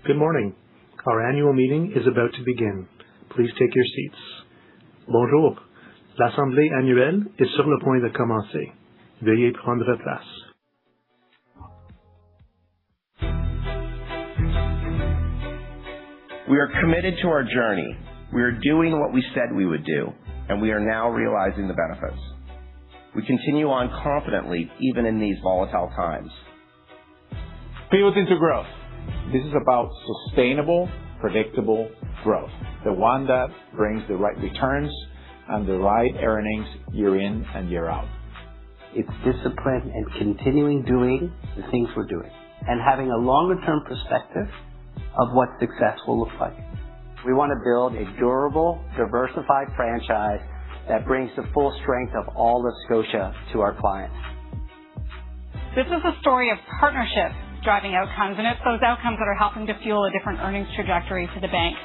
Good morning. Our annual meeting is about to begin. Please take your seats. Bonjour. L'Assemblée annuelle est sur le point de commencer. Veuillez prendre place. We are committed to our journey. We are doing what we said we would do, and we are now realizing the benefits. We continue on confidently, even in these volatile times. Pivoting to growth. This is about sustainable, predictable growth, the one that brings the right returns and the right earnings year in and year out. It's discipline and continuing doing the things we're doing and having a longer-term perspective of what success will look like. We want to build a durable, diversified franchise that brings the full strength of all of Scotia to our clients. This is a story of partnership driving outcomes, and it's those outcomes that are helping to fuel a different earnings trajectory for the bank.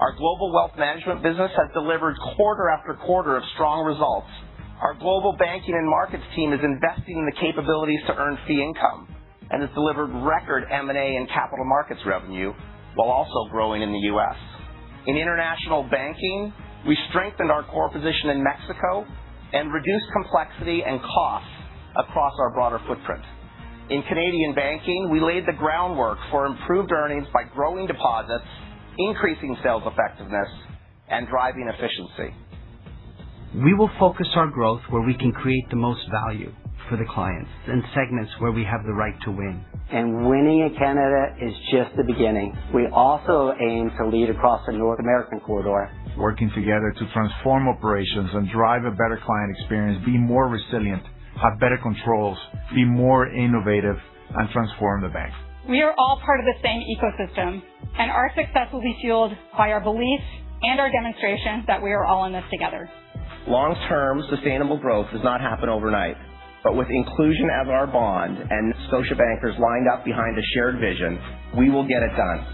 Our global wealth management business has delivered quarter after quarter of strong results. Our global banking and markets team is investing in the capabilities to earn fee income and has delivered record M&A and capital markets revenue while also growing in the U.S. In international banking, we strengthened our core position in Mexico and reduced complexity and costs across our broader footprint. In Canadian banking, we laid the groundwork for improved earnings by growing deposits, increasing sales effectiveness, and driving efficiency. We will focus our growth where we can create the most value for the clients and segments where we have the right to win. And winning in Canada is just the beginning. We also aim to lead across the North American corridor. Working together to transform operations and drive a better client experience, be more resilient, have better controls, be more innovative, and transform the bank. We are all part of the same ecosystem, and our success will be fueled by our belief and our demonstration that we are all in this together. Long-term sustainable growth does not happen overnight, but with inclusion as our bond and Scotiabankers lined up behind a shared vision, we will get it done.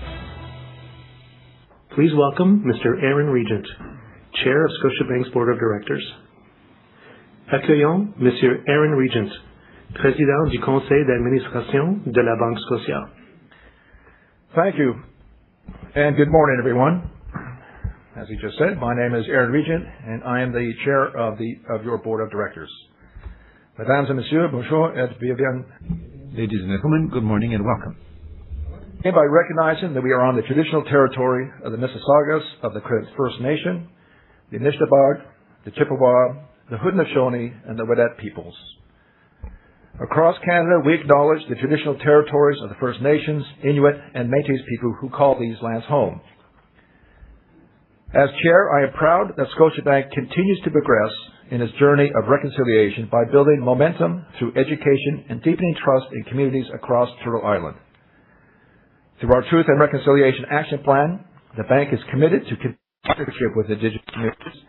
Please welcome Mr. Aaron Regent, Chair of Scotiabank's Board of Directors. Accueillons Monsieur Aaron Regent, Président du Conseil d'administration de la Banque Scotia. Thank you, and good morning, everyone. As he just said, my name is Aaron Regent, and I am the Chair of your Board of Directors. Mesdames et Messieurs, bonjour et bienvenue. Ladies and gentlemen, good morning and welcome. And by recognizing that we are on the traditional territory of the Mississaugas of the Credit First Nation, the Anishinaabe, the Chippewa, the Haudenosaunee, and the Wendat peoples. Across Canada, we acknowledge the traditional territories of the First Nations, Inuit, and Métis people who call these lands home. As Chair, I am proud that Scotiabank continues to progress in its journey of reconciliation by building momentum through education and deepening trust in communities across Turtle Island. Through our Truth and Reconciliation Action Plan, the bank is committed to partnership with Indigenous communities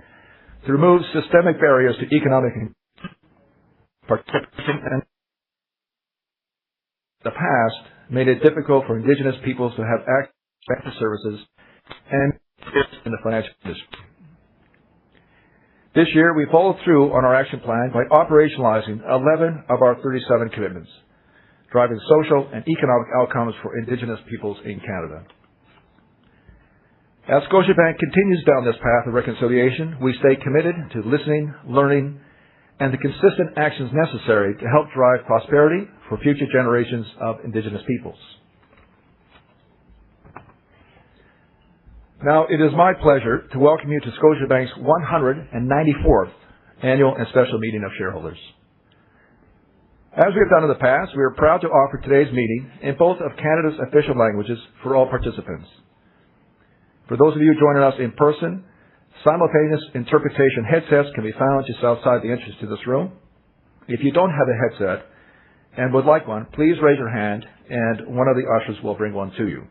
to remove systemic barriers to economic participation, and in the past made it difficult for Indigenous peoples to have access to services and in the financial industry. This year, we followed through on our action plan by operationalizing 11 of our 37 commitments, driving social and economic outcomes for Indigenous peoples in Canada. As Scotiabank continues down this path of reconciliation, we stay committed to listening, learning, and the consistent actions necessary to help drive prosperity for future generations of Indigenous peoples. Now, it is my pleasure to welcome you to Scotiabank's 194th Annual and Special Meeting of Shareholders. As we have done in the past, we are proud to offer today's meeting in both of Canada's official languages for all participants. For those of you joining us in person, simultaneous interpretation headsets can be found just outside the entrance to this room. If you don't have a headset and would like one, please raise your hand and one of the ushers will bring one to you.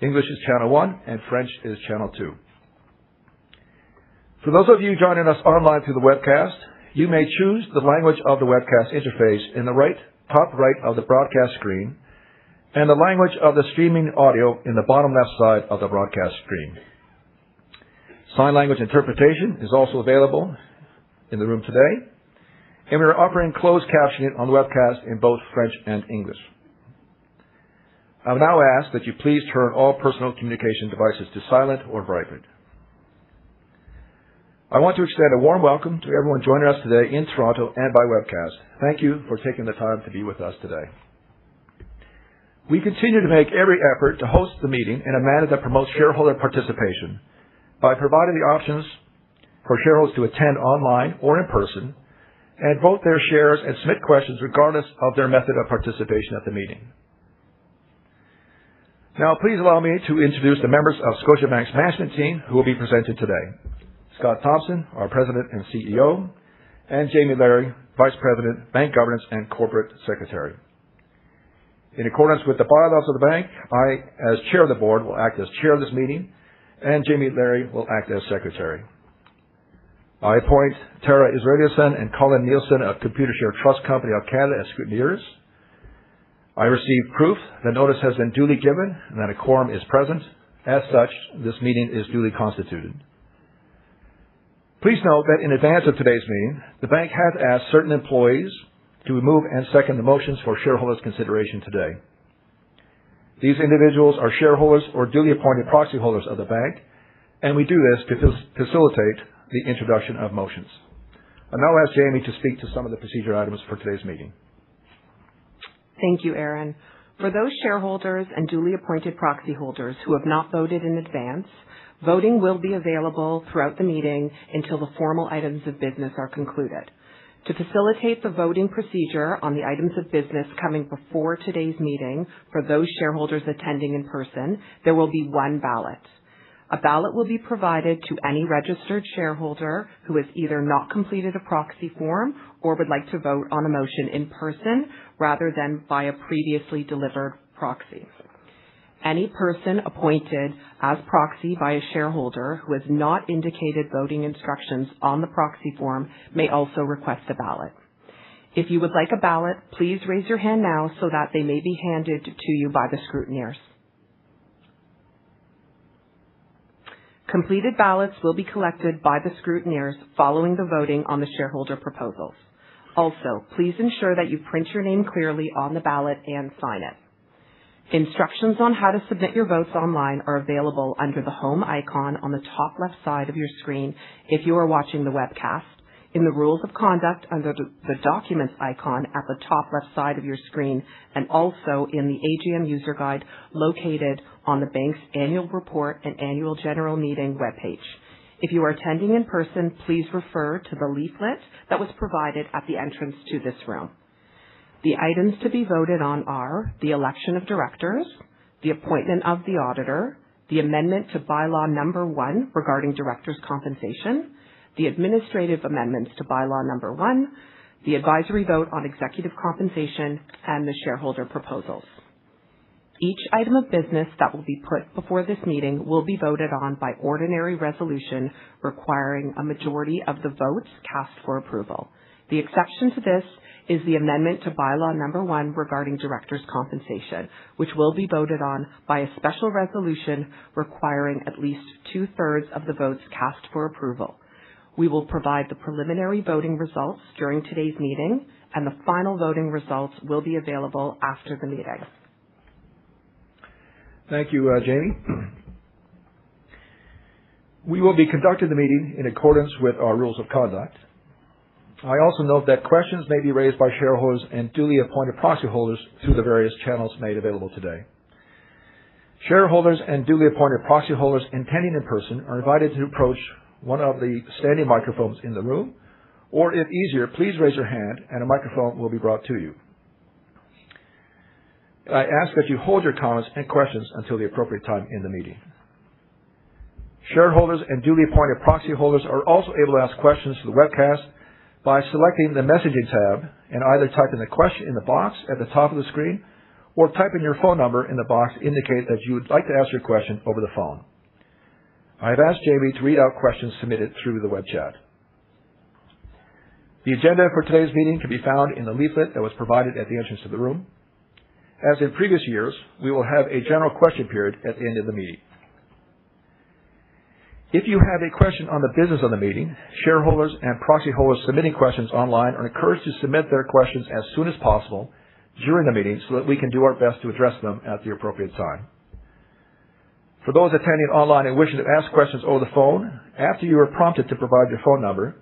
English is channel 1 and French is channel 2. For those of you joining us online through the webcast, you may choose the language of the webcast interface in the top right of the broadcast screen and the language of the streaming audio in the bottom left side of the broadcast screen. Sign language interpretation is also available in the room today, and we are offering closed captioning on the webcast in both French and English. I will now ask that you please turn all personal communication devices to silent or vibrate. I want to extend a warm welcome to everyone joining us today in Toronto and by webcast. Thank you for taking the time to be with us today. We continue to make every effort to host the meeting in a manner that promotes shareholder participation by providing the options for shareholders to attend online or in person and vote their shares and submit questions regardless of their method of participation at the meeting. Now, please allow me to introduce the members of Scotiabank's management team who will be presented today. Scott Thompson, our President and CEO, and Jamie Larry, Vice President, Bank Governance and Corporate Secretary. In accordance with the bylaws of the bank, I, as Chair of the Board, will act as Chair of this meeting, and Jamie Larry will act as Secretary. I appoint Tara Israeliason and Colin Nielsen of Computershare Trust Company of Canada as scrutineers. I received proof that notice has been duly given and that a quorum is present. As such, this meeting is duly constituted. Please note that in advance of today's meeting, the bank has asked certain employees to move and second the motions for shareholders' consideration today. These individuals are shareholders or duly appointed proxy holders of the bank, and we do this to facilitate the introduction of motions. I'll now ask Jamie to speak to some of the procedure items for today's meeting. Thank you, Aaron. For those shareholders and duly appointed proxy holders who have not voted in advance, voting will be available throughout the meeting until the formal items of business are concluded. To facilitate the voting procedure on the items of business coming before today's meeting, for those shareholders attending in person, there will be one ballot. A ballot will be provided to any registered shareholder who has either not completed a proxy form or would like to vote on a motion in person rather than by a previously delivered proxy. Any person appointed as proxy by a shareholder who has not indicated voting instructions on the proxy form may also request a ballot. If you would like a ballot, please raise your hand now so that they may be handed to you by the scrutineers. Completed ballots will be collected by the scrutineers following the voting on the shareholder proposals. Also, please ensure that you print your name clearly on the ballot and sign it. Instructions on how to submit your votes online are available under the home icon on the top left side of your screen if you are watching the webcast, in the rules of conduct under the documents icon at the top left side of your screen, and also in the AGM user guide located on the bank's annual report and annual general meeting webpage. If you are attending in person, please refer to the leaflet that was provided at the entrance to this room. The items to be voted on are the election of directors, the appointment of the auditor, the amendment to bylaw number 1 regarding directors' compensation, the administrative amendments to bylaw number 1, the advisory vote on executive compensation, and the shareholder proposals. Each item of business that will be put before this meeting will be voted on by ordinary resolution requiring a majority of the votes cast for approval. The exception to this is the amendment to bylaw number 1 regarding directors' compensation, which will be voted on by a special resolution requiring at least 2/3 of the votes cast for approval. We will provide the preliminary voting results during today's meeting, and the final voting results will be available after the meeting. Thank you, Jamie. We will be conducting the meeting in accordance with our rules of conduct. I also note that questions may be raised by shareholders and duly appointed proxy holders through the various channels made available today. Shareholders and duly appointed proxy holders attending in person are invited to approach one of the standing microphones in the room, or if easier, please raise your hand and a microphone will be brought to you. I ask that you hold your comments and questions until the appropriate time in the meeting. Shareholders and duly appointed proxy holders are also able to ask questions to the webcast by selecting the messaging tab and either typing the question in the box at the top of the screen or typing your phone number in the box to indicate that you would like to ask your question over the phone. I have asked Jamie to read out questions submitted through the web chat. The agenda for today's meeting can be found in the leaflet that was provided at the entrance to the room. As in previous years, we will have a general question period at the end of the meeting. If you have a question on the business of the meeting, shareholders and proxy holders submitting questions online are encouraged to submit their questions as soon as possible during the meeting so that we can do our best to address them at the appropriate time. For those attending online and wishing to ask questions over the phone, after you are prompted to provide your phone number,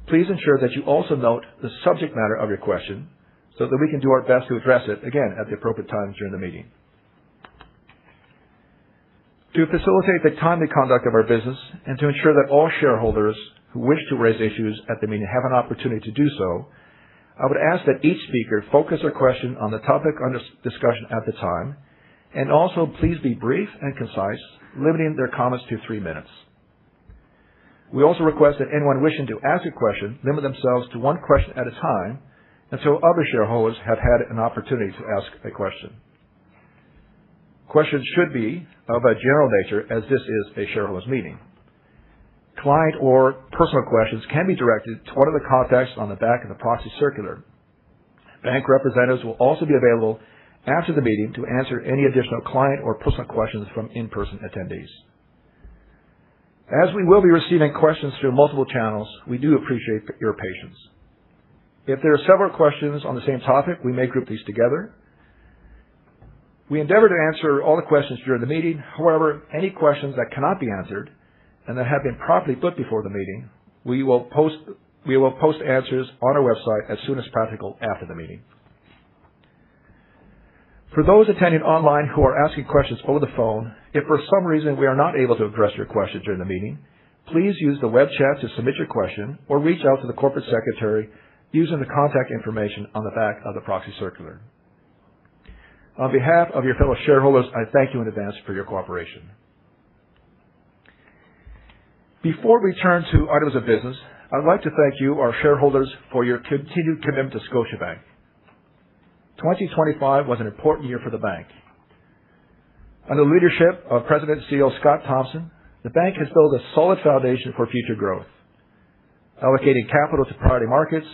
please ensure that you also note the subject matter of your question so that we can do our best to address it, again, at the appropriate times during the meeting. To facilitate the timely conduct of our business and to ensure that all shareholders who wish to raise issues at the meeting have an opportunity to do so, I would ask that each speaker focus their question on the topic under discussion at the time, and also please be brief and concise, limiting their comments to 3 minutes. We also request that anyone wishing to ask a question limit themselves to one question at a time until other shareholders have had an opportunity to ask a question. Questions should be of a general nature, as this is a shareholders meeting. Client or personal questions can be directed to one of the contacts on the back of the proxy circular. Bank representatives will also be available after the meeting to answer any additional client or personal questions from in-person attendees. As we will be receiving questions through multiple channels, we do appreciate your patience. If there are several questions on the same topic, we may group these together. We endeavor to answer all the questions during the meeting. However, any questions that cannot be answered and that have been properly put before the meeting, we will post answers on our website as soon as practical after the meeting. For those attending online who are asking questions over the phone, if for some reason we are not able to address your question during the meeting, please use the web chat to submit your question or reach out to the corporate secretary using the contact information on the back of the proxy circular. On behalf of your fellow shareholders, I thank you in advance for your cooperation. Before we turn to items of business, I'd like to thank you, our shareholders, for your continued commitment to Scotiabank. 2025 was an important year for the bank. Under the leadership of President and CEO Scott Thomson, the bank has built a solid foundation for future growth, allocating capital to priority markets,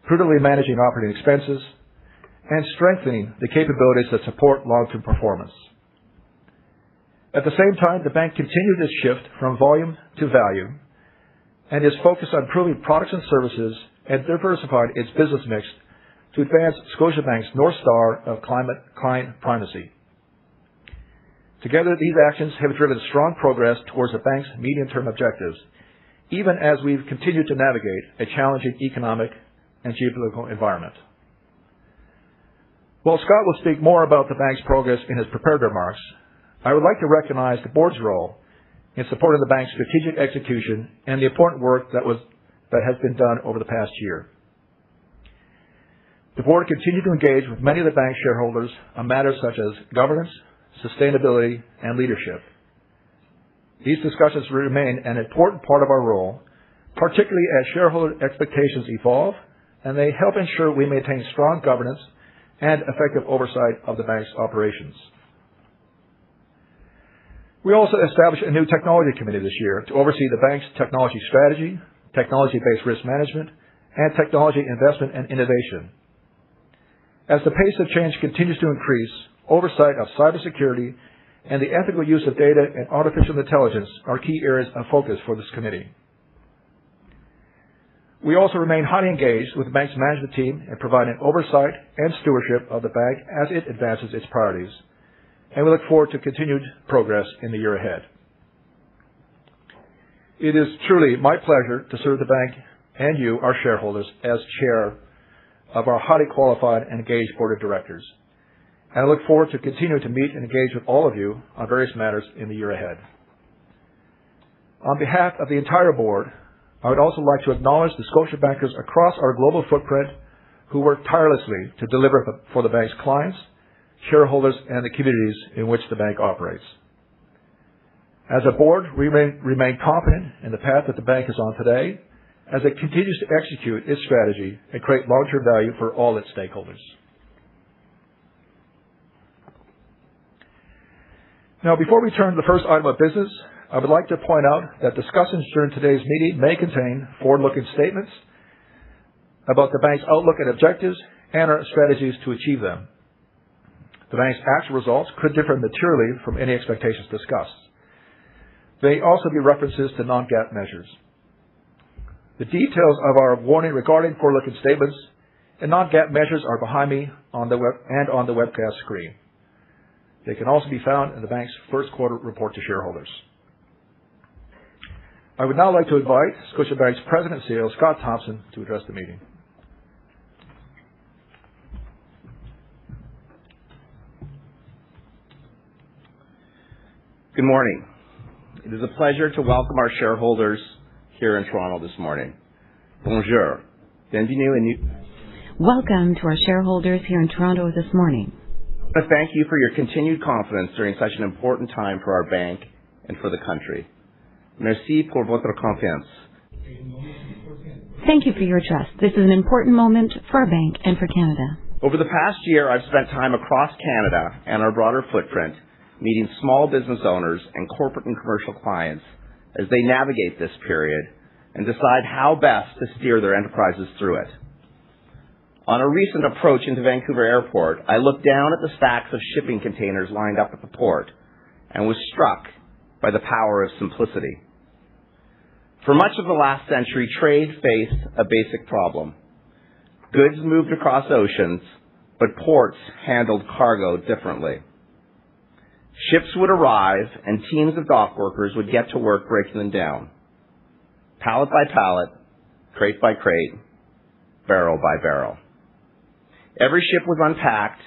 prudently managing operating expenses, and strengthening the capabilities that support long-term performance. At the same time, the bank continued its shift from volume to value and is focused on improving products and services and diversifying its business mix to advance Scotiabank's North Star of client primacy. Together, these actions have driven strong progress towards the bank's medium-term objectives, even as we've continued to navigate a challenging economic and geopolitical environment. While Scott will speak more about the bank's progress in his prepared remarks, I would like to recognize the board's role in supporting the bank's strategic execution and the important work that has been done over the past year. The board continued to engage with many of the bank's shareholders on matters such as governance, sustainability, and leadership. These discussions remain an important part of our role, particularly as shareholder expectations evolve, and they help ensure we maintain strong governance and effective oversight of the bank's operations. We also established a new technology committee this year to oversee the bank's technology strategy, technology-based risk management, and technology investment and innovation. As the pace of change continues to increase, oversight of cybersecurity and the ethical use of data and artificial intelligence are key areas of focus for this committee. We also remain highly engaged with the bank's management team in providing oversight and stewardship of the bank as it advances its priorities, and we look forward to continued progress in the year ahead. It is truly my pleasure to serve the bank and you, our shareholders, as chair of our highly qualified and engaged board of directors. And I look forward to continuing to meet and engage with all of you on various matters in the year ahead. On behalf of the entire board, I would also like to acknowledge the Scotiabankers across our global footprint who work tirelessly to deliver for the bank's clients, shareholders, and the communities in which the bank operates. As a board, we remain confident in the path that the bank is on today as it continues to execute its strategy and create long-term value for all its stakeholders. Now, before we turn to the first item of business, I would like to point out that discussions during today's meeting may contain forward-looking statements about the bank's outlook and objectives and our strategies to achieve them. The bank's actual results could differ materially from any expectations discussed. There may also be references to non-GAAP measures. The details of our warning regarding forward-looking statements and non-GAAP measures are behind me on the webcast screen. They can also be found in the bank's first quarter report to shareholders. I would now like to invite Scotiabank's President and CEO, Scott Thomson, to address the meeting. Good morning. It is a pleasure to welcome our shareholders here in Toronto this morning. Bonjour. Bienvenue. Welcome to our shareholders here in Toronto this morning. I want to thank you for your continued confidence during such an important time for our bank and for the country. Merci pour votre confiance. Thank you for your trust. This is an important moment for our bank and for Canada. Over the past year, I've spent time across Canada and our broader footprint meeting small business owners and corporate and commercial clients as they navigate this period and decide how best to steer their enterprises through it. On a recent approach into Vancouver Airport, I looked down at the stacks of shipping containers lined up at the port and was struck by the power of simplicity. For much of the last century, trade faced a basic problem. Goods moved across oceans, but ports handled cargo differently. Ships would arrive, and teams of dock workers would get to work breaking them down. Pallet by pallet, crate by crate, barrel by barrel. Every ship was unpacked,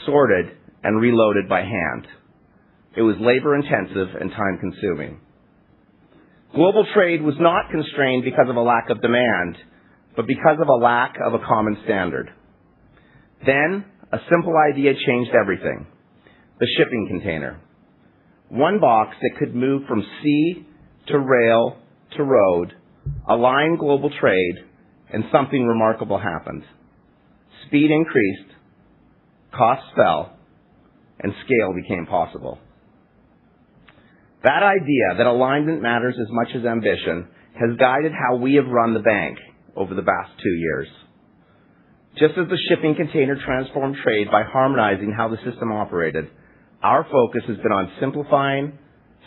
sorted, and reloaded by hand. It was labor-intensive and time-consuming. Global trade was not constrained because of a lack of demand, but because of a lack of a common standard. Then, a simple idea changed everything. The shipping container. One box that could move from sea to rail to road, align global trade, and something remarkable happened. Speed increased, costs fell, and scale became possible. That idea that alignment matters as much as ambition has guided how we have run the bank over the past 2 years. Just as the shipping container transformed trade by harmonizing how the system operated, our focus has been on simplifying,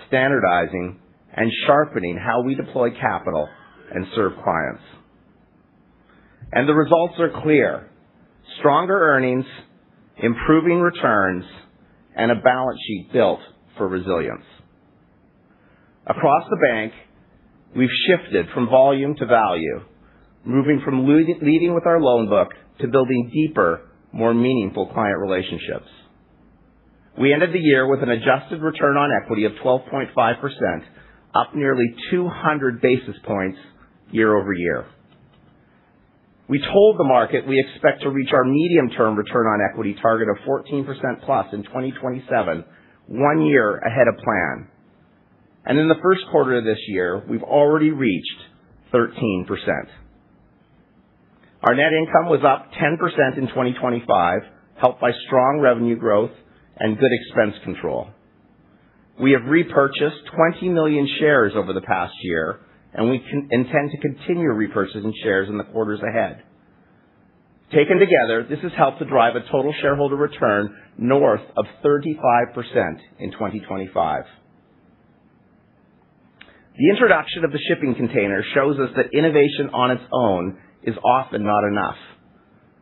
standardizing, and sharpening how we deploy capital and serve clients. And the results are clear. Stronger earnings, improving returns, and a balance sheet built for resilience. Across the bank, we've shifted from volume to value, moving from leading with our loan book to building deeper, more meaningful client relationships. We ended the year with an adjusted return on equity of 12.5%, up nearly 200 basis points year over year. We told the market we expect to reach our medium-term return on equity target of 14% plus in 2027, 1 year ahead of plan. And in the first quarter of this year, we've already reached 13%. Our net income was up 10% in 2025, helped by strong revenue growth and good expense control. We have repurchased 20 million shares over the past year, and we intend to continue repurchasing shares in the quarters ahead. Taken together, this has helped to drive a total shareholder return north of 35% in 2025. The introduction of the shipping container shows us that innovation on its own is often not enough,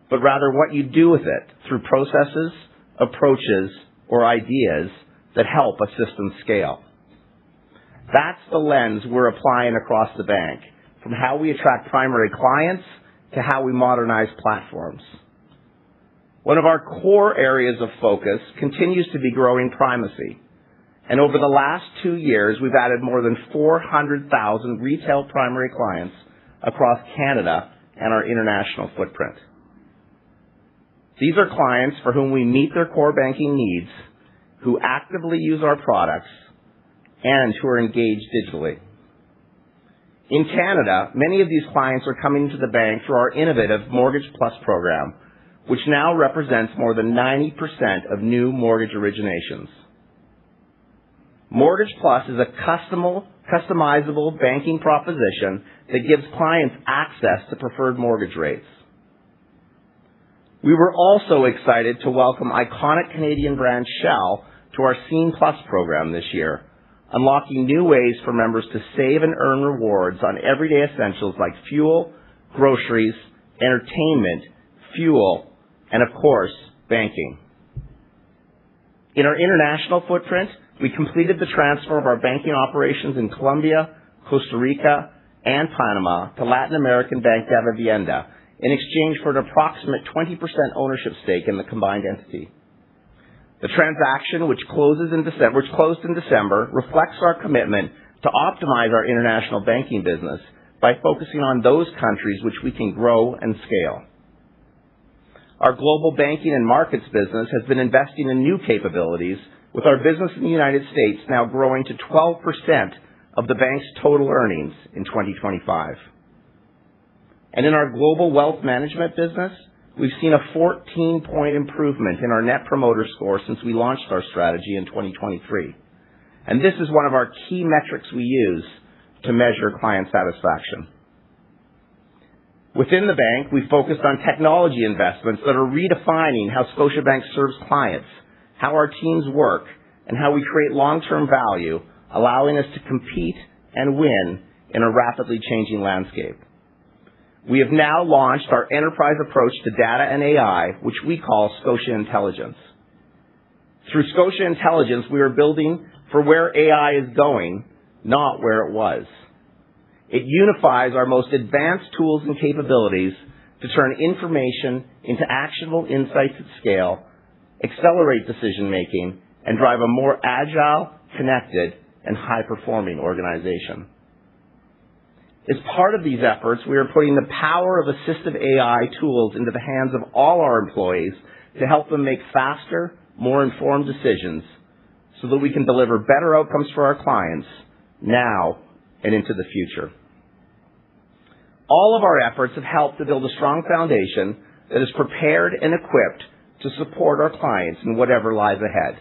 but rather what you do with it through processes, approaches, or ideas that help a system scale. That's the lens we're applying across the bank, from how we attract primary clients to how we modernize platforms. One of our core areas of focus continues to be growing primacy. And over the last 2 years, we've added more than 400,000 retail primary clients across Canada and our international footprint. These are clients for whom we meet their core banking needs, who actively use our products, and who are engaged digitally. In Canada, many of these clients are coming to the bank through our innovative Mortgage Plus program, which now represents more than 90% of new mortgage originations. Mortgage Plus is a customizable banking proposition that gives clients access to preferred mortgage rates. We were also excited to welcome iconic Canadian brand Shell to our Scene Plus program this year, unlocking new ways for members to save and earn rewards on everyday essentials like fuel, groceries, entertainment, fuel, and of course, banking. In our international footprint, we completed the transfer of our banking operations in Colombia, Costa Rica, and Panama to Latin American Bank Davivienda in exchange for an approximate 20% ownership stake in the combined entity. The transaction, which closed in December, reflects our commitment to optimize our international banking business by focusing on those countries which we can grow and scale. Our global banking and markets business has been investing in new capabilities, with our business in the United States now growing to 12% of the bank's total earnings in 2025. And in our global wealth management business, we've seen a 14-point improvement in our Net Promoter Score since we launched our strategy in 2023. And this is one of our key metrics we use to measure client satisfaction. Within the bank, we focused on technology investments that are redefining how Scotiabank serves clients, how our teams work, and how we create long-term value, allowing us to compete and win in a rapidly changing landscape. We have now launched our enterprise approach to data and AI, which we call Scotia Intelligence. Through Scotia Intelligence, we are building for where AI is going, not where it was. It unifies our most advanced tools and capabilities to turn information into actionable insights at scale, accelerate decision-making, and drive a more agile, connected, and high-performing organization. As part of these efforts, we are putting the power of assistive AI tools into the hands of all our employees to help them make faster, more informed decisions so that we can deliver better outcomes for our clients now and into the future. All of our efforts have helped to build a strong foundation that is prepared and equipped to support our clients in whatever lies ahead,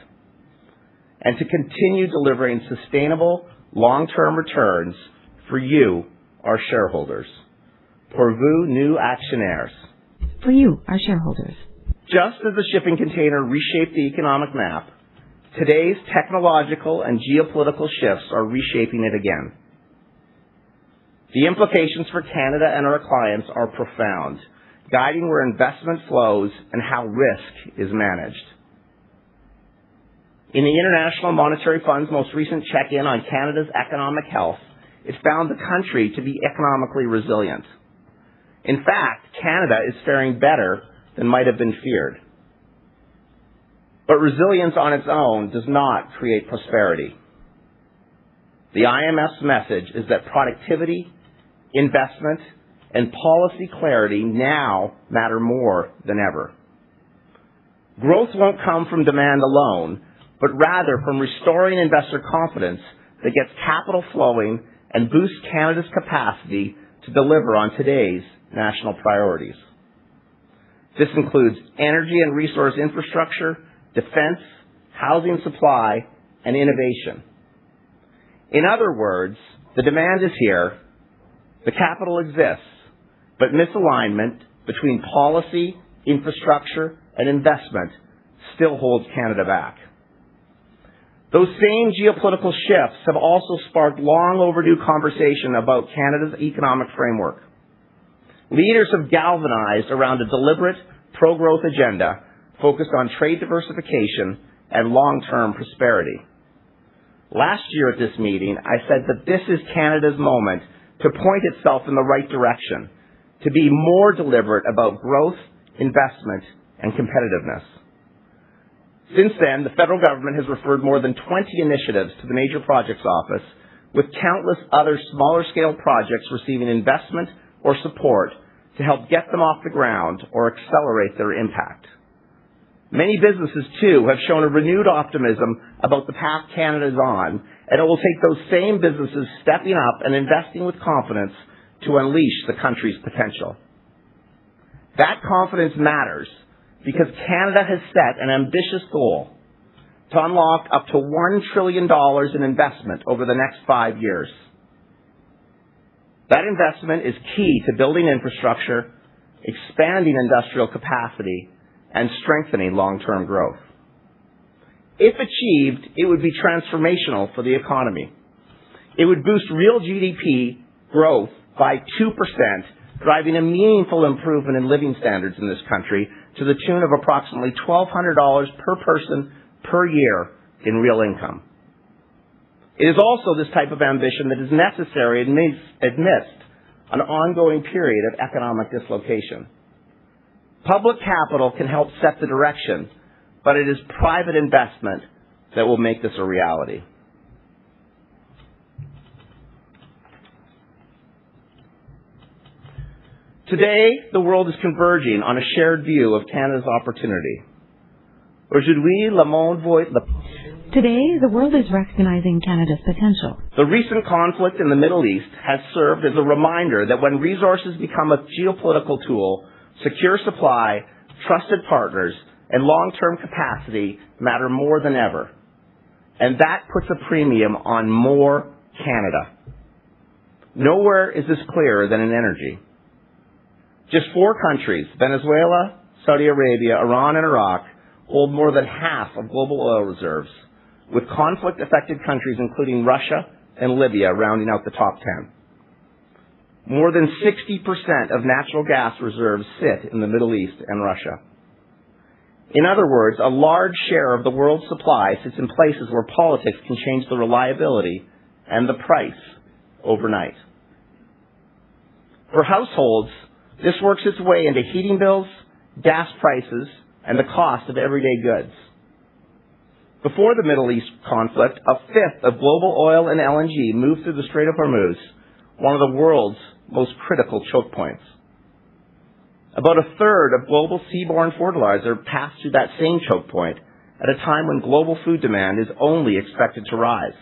and to continue delivering sustainable, long-term returns for you, our shareholders. Pour vous, nous actionnaires. For you, our shareholders. Just as the shipping container reshaped the economic map, today's technological and geopolitical shifts are reshaping it again. The implications for Canada and our clients are profound, guiding where investment flows and how risk is managed. In the International Monetary Fund's most recent check-in on Canada's economic health, it found the country to be economically resilient. In fact, Canada is faring better than might have been feared. But resilience on its own does not create prosperity. The IMF's message is that productivity, investment, and policy clarity now matter more than ever. Growth won't come from demand alone, but rather from restoring investor confidence that gets capital flowing and boosts Canada's capacity to deliver on today's national priorities. This includes energy and resource infrastructure, defense, housing supply, and innovation. In other words, the demand is here, the capital exists, but misalignment between policy, infrastructure, and investment still holds Canada back. Those same geopolitical shifts have also sparked long overdue conversation about Canada's economic framework. Leaders have galvanized around a deliberate pro-growth agenda focused on trade diversification and long-term prosperity. Last year at this meeting, I said that this is Canada's moment to point itself in the right direction, to be more deliberate about growth, investment, and competitiveness. Since then, the federal government has referred more than 20 initiatives to the Major Projects Office, with countless other smaller-scale projects receiving investment or support to help get them off the ground or accelerate their impact. Many businesses, too, have shown a renewed optimism about the path Canada is on, and it will take those same businesses stepping up and investing with confidence to unleash the country's potential. That confidence matters because Canada has set an ambitious goal to unlock up to $1 trillion in investment over the next 5 years. That investment is key to building infrastructure, expanding industrial capacity, and strengthening long-term growth. If achieved, it would be transformational for the economy. It would boost real GDP growth by 2% driving a meaningful improvement in living standards in this country to the tune of approximately $1,200 per person per year in real income. It is also this type of ambition that is necessary amidst an ongoing period of economic dislocation. Public capital can help set the direction, but it is private investment that will make this a reality. Today, the world is converging on a shared view of Canada's opportunity. Aujourd'hui, le monde voit le Today, the world is recognizing Canada's potential. The recent conflict in the Middle East has served as a reminder that when resources become a geopolitical tool, secure supply, trusted partners, and long-term capacity matter more than ever. And that puts a premium on more Canada. Nowhere is this clearer than in energy. Just 4 countries, Venezuela, Saudi Arabia, Iran, and Iraq, hold more than half of global oil reserves, with conflict-affected countries including Russia and Libya rounding out the top 10. More than 60% of natural gas reserves sit in the Middle East and Russia. In other words, a large share of the world's supply sits in places where politics can change the reliability and the price overnight. For households, this works its way into heating bills, gas prices, and the cost of everyday goods. Before the Middle East conflict, a fifth of global oil and LNG moved through the Strait of Hormuz, one of the world's most critical choke points. About a third of global seaborne fertilizer passed through that same choke point at a time when global food demand is only expected to rise.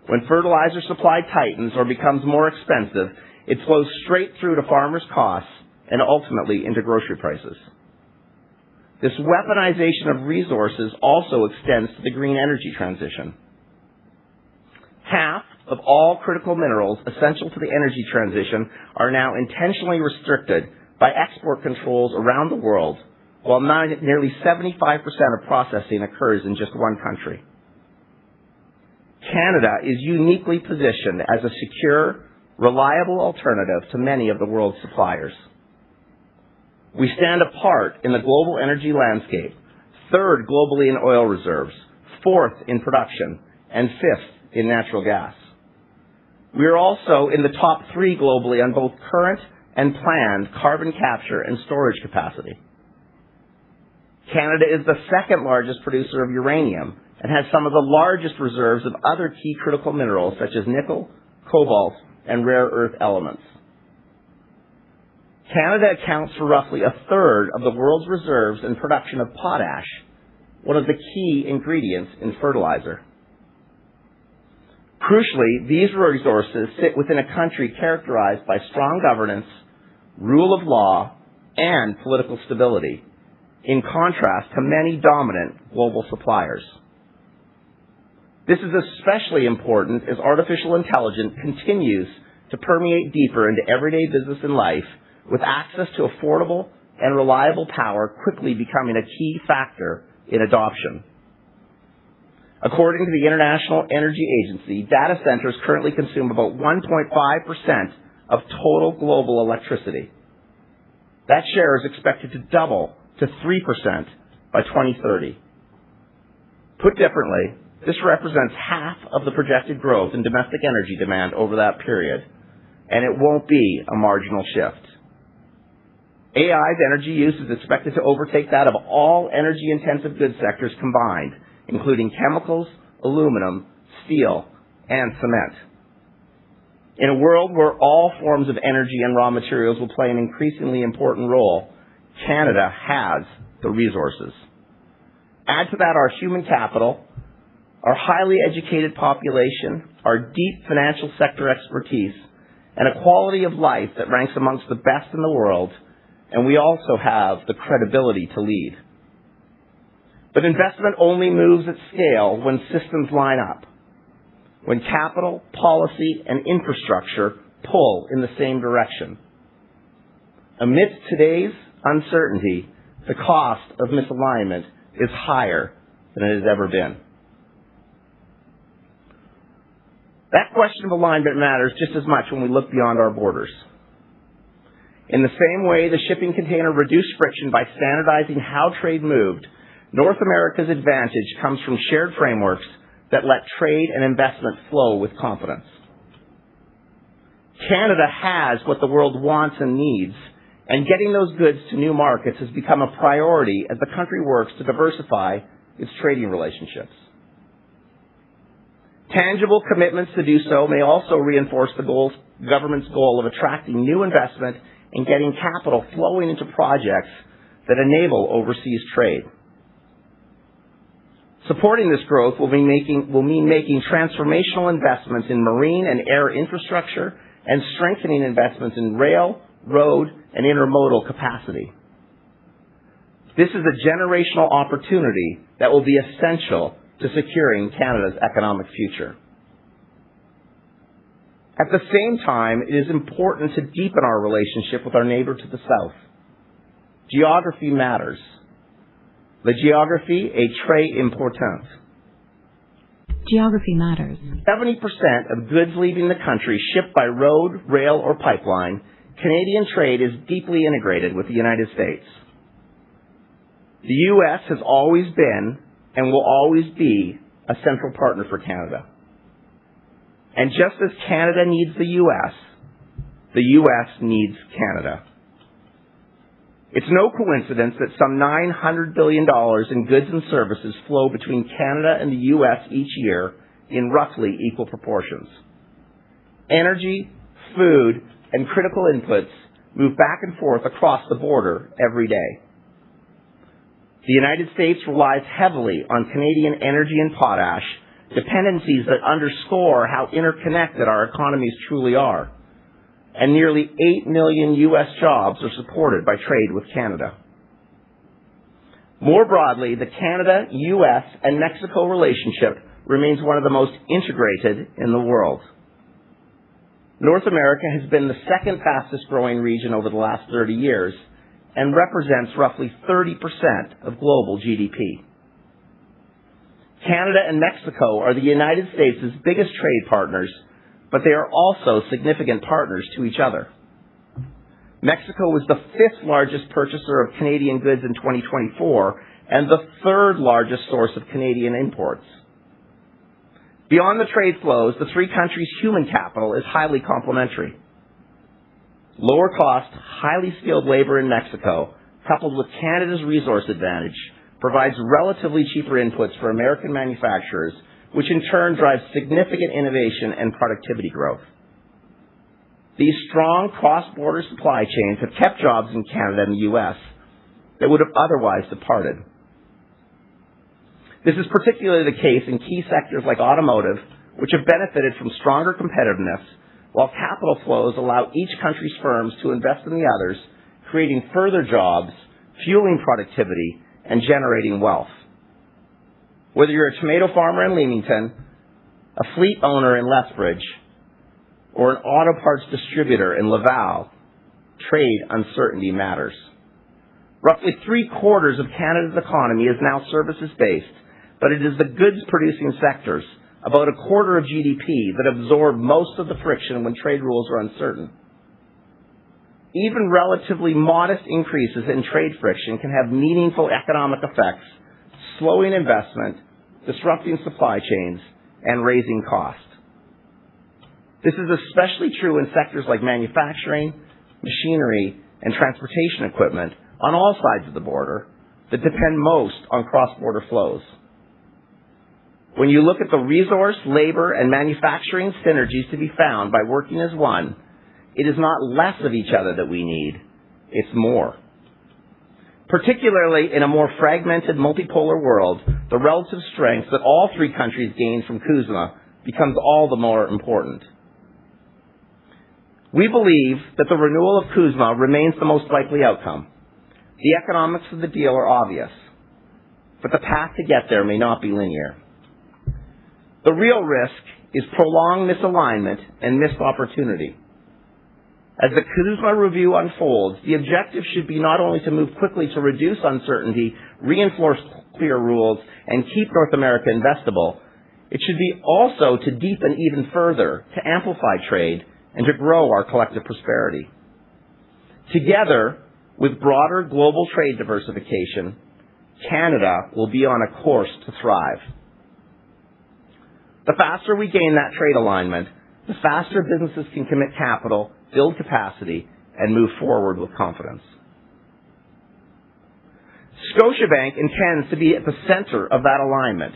When fertilizer supply tightens or becomes more expensive, it flows straight through to farmers' costs and ultimately into grocery prices. This weaponization of resources also extends to the green energy transition. Half of all critical minerals essential to the energy transition are now intentionally restricted by export controls around the world, while nearly 75% of processing occurs in just one country. Canada is uniquely positioned as a secure, reliable alternative to many of the world's suppliers. We stand apart in the global energy landscape, 3rd globally in oil reserves, 4th in production, and 5th in natural gas. We are also in the top 3 globally on both current and planned carbon capture and storage capacity. Canada is the 2nd largest producer of uranium and has some of the largest reserves of other key critical minerals such as nickel, cobalt, and rare earth elements. Canada accounts for roughly a third of the world's reserves and production of potash, one of the key ingredients in fertilizer. Crucially, these resources sit within a country characterized by strong governance, rule of law, and political stability, in contrast to many dominant global suppliers. This is especially important as artificial intelligence continues to permeate deeper into everyday business and life, with access to affordable and reliable power quickly becoming a key factor in adoption. According to the International Energy Agency, data centers currently consume about 1.5% of total global electricity. That share is expected to double to 3% by 2030. Put differently, this represents half of the projected growth in domestic energy demand over that period, and it won't be a marginal shift. AI's energy use is expected to overtake that of all energy-intensive goods sectors combined, including chemicals, aluminum, steel, and cement. In a world where all forms of energy and raw materials will play an increasingly important role, Canada has the resources. Add to that our human capital, our highly educated population, our deep financial sector expertise, and a quality of life that ranks amongst the best in the world, and we also have the credibility to lead. But investment only moves at scale when systems line up, when capital, policy, and infrastructure pull in the same direction. Amidst today's uncertainty, the cost of misalignment is higher than it has ever been. That question of alignment matters just as much when we look beyond our borders. In the same way the shipping container reduced friction by standardizing how trade moved, North America's advantage comes from shared frameworks that let trade and investment flow with confidence. Canada has what the world wants and needs, and getting those goods to new markets has become a priority as the country works to diversify its trading relationships. Tangible commitments to do so may also reinforce the government's goal of attracting new investment and getting capital flowing into projects that enable overseas trade. Supporting this growth will mean making transformational investments in marine and air infrastructure and strengthening investments in rail, road, and intermodal capacity. This is a generational opportunity that will be essential to securing Canada's economic future. At the same time, it is important to deepen our relationship with our neighbor to the south. Geography matters. La géographie est très importante. Geography matters. 70% of goods leaving the country shipped by road, rail, or pipeline, Canadian trade is deeply integrated with the United States. The U.S. has always been and will always be a central partner for Canada. And just as Canada needs the U.S. needs Canada. It's no coincidence that some $900 billion in goods and services flow between Canada and the U.S. each year in roughly equal proportions. Energy, food, and critical inputs move back and forth across the border every day. The United States relies heavily on Canadian energy and potash, dependencies that underscore how interconnected our economies truly are. And nearly 8 million U.S. jobs are supported by trade with Canada. More broadly, the Canada, U.S., and Mexico relationship remains one of the most integrated in the world. North America has been the second fastest growing region over the last 30 years and represents roughly 30% of global GDP. Canada and Mexico are the United States' biggest trade partners, but they are also significant partners to each other. Mexico was the 5th largest purchaser of Canadian goods in 2024 and the 3rd largest source of Canadian imports. Beyond the trade flows, the three countries' human capital is highly complementary. Lower cost, highly skilled labor in Mexico, coupled with Canada's resource advantage, provides relatively cheaper inputs for American manufacturers, which in turn drives significant innovation and productivity growth. These strong cross-border supply chains have kept jobs in Canada and the U.S. that would have otherwise departed. This is particularly the case in key sectors like automotive, which have benefited from stronger competitiveness, while capital flows allow each country's firms to invest in the others, creating further jobs, fueling productivity, and generating wealth. Whether you're a tomato farmer in Leamington, a fleet owner in Lethbridge, or an auto parts distributor in Laval, trade uncertainty matters. Roughly 3/4 of Canada's economy is now services-based, but it is the goods-producing sectors, about 1/4 of GDP, that absorb most of the friction when trade rules are uncertain. Even relatively modest increases in trade friction can have meaningful economic effects, slowing investment, disrupting supply chains, and raising costs. This is especially true in sectors like manufacturing, machinery, and transportation equipment on all sides of the border that depend most on cross-border flows. When you look at the resource, labor, and manufacturing synergies to be found by working as one, it is not less of each other that we need, it's more. Particularly in a more fragmented multipolar world, the relative strength that all three countries gain from CUSMA becomes all the more important. We believe that the renewal of CUSMA remains the most likely outcome. The economics of the deal are obvious, but the path to get there may not be linear. The real risk is prolonged misalignment and missed opportunity. As the CUSMA review unfolds, the objective should be not only to move quickly to reduce uncertainty, reinforce clear rules, and keep North America investable. It should be also to deepen even further, to amplify trade, and to grow our collective prosperity. Together with broader global trade diversification, Canada will be on a course to thrive. The faster we gain that trade alignment, the faster businesses can commit capital, build capacity, and move forward with confidence. Scotiabank intends to be at the center of that alignment.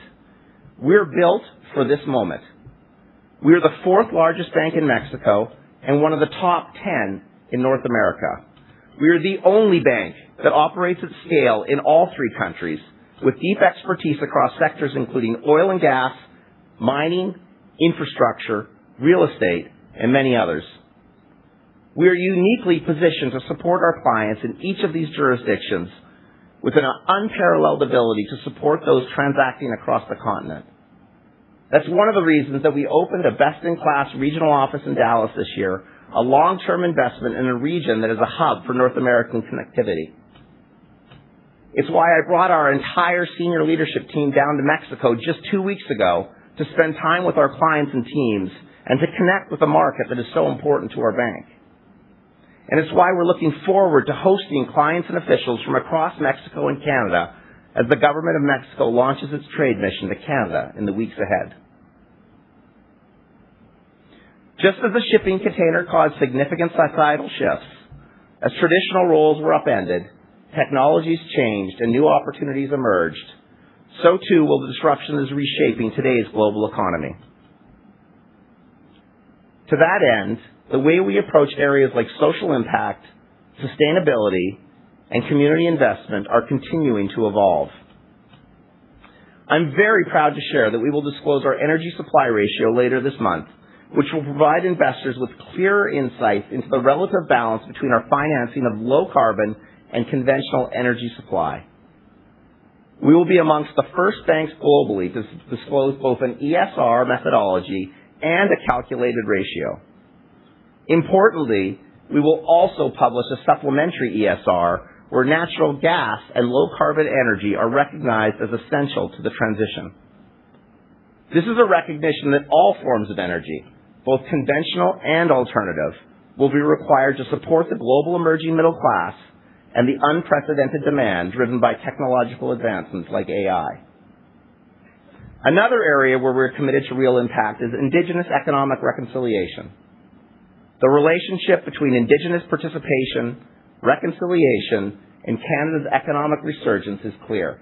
We're built for this moment. We are the fourth largest bank in Mexico and one of the top 10 in North America. We are the only bank that operates at scale in all three countries with deep expertise across sectors including oil and gas, mining, infrastructure, real estate, and many others. We are uniquely positioned to support our clients in each of these jurisdictions with an unparalleled ability to support those transacting across the continent. That's one of the reasons that we opened a best-in-class regional office in Dallas this year, a long-term investment in a region that is a hub for North American connectivity. It's why I brought our entire senior leadership team down to Mexico just 2 weeks ago to spend time with our clients and teams and to connect with a market that is so important to our bank. And it's why we're looking forward to hosting clients and officials from across Mexico and Canada as the government of Mexico launches its trade mission to Canada in the weeks ahead. Just as the shipping container caused significant societal shifts, as traditional roles were upended, technologies changed, and new opportunities emerged, so too will the disruption that is reshaping today's global economy. To that end, the way we approach areas like social impact, sustainability, and community investment are continuing to evolve. I'm very proud to share that we will disclose our energy supply ratio later this month, which will provide investors with clearer insights into the relative balance between our financing of low carbon and conventional energy supply. We will be amongst the first banks globally to disclose both an ESR methodology and a calculated ratio. Importantly, we will also publish a supplementary ESR where natural gas and low-carbon energy are recognized as essential to the transition. This is a recognition that all forms of energy, both conventional and alternative, will be required to support the global emerging middle class and the unprecedented demand driven by technological advancements like AI. Another area where we're committed to real impact is Indigenous economic reconciliation. The relationship between Indigenous participation, reconciliation, and Canada's economic resurgence is clear.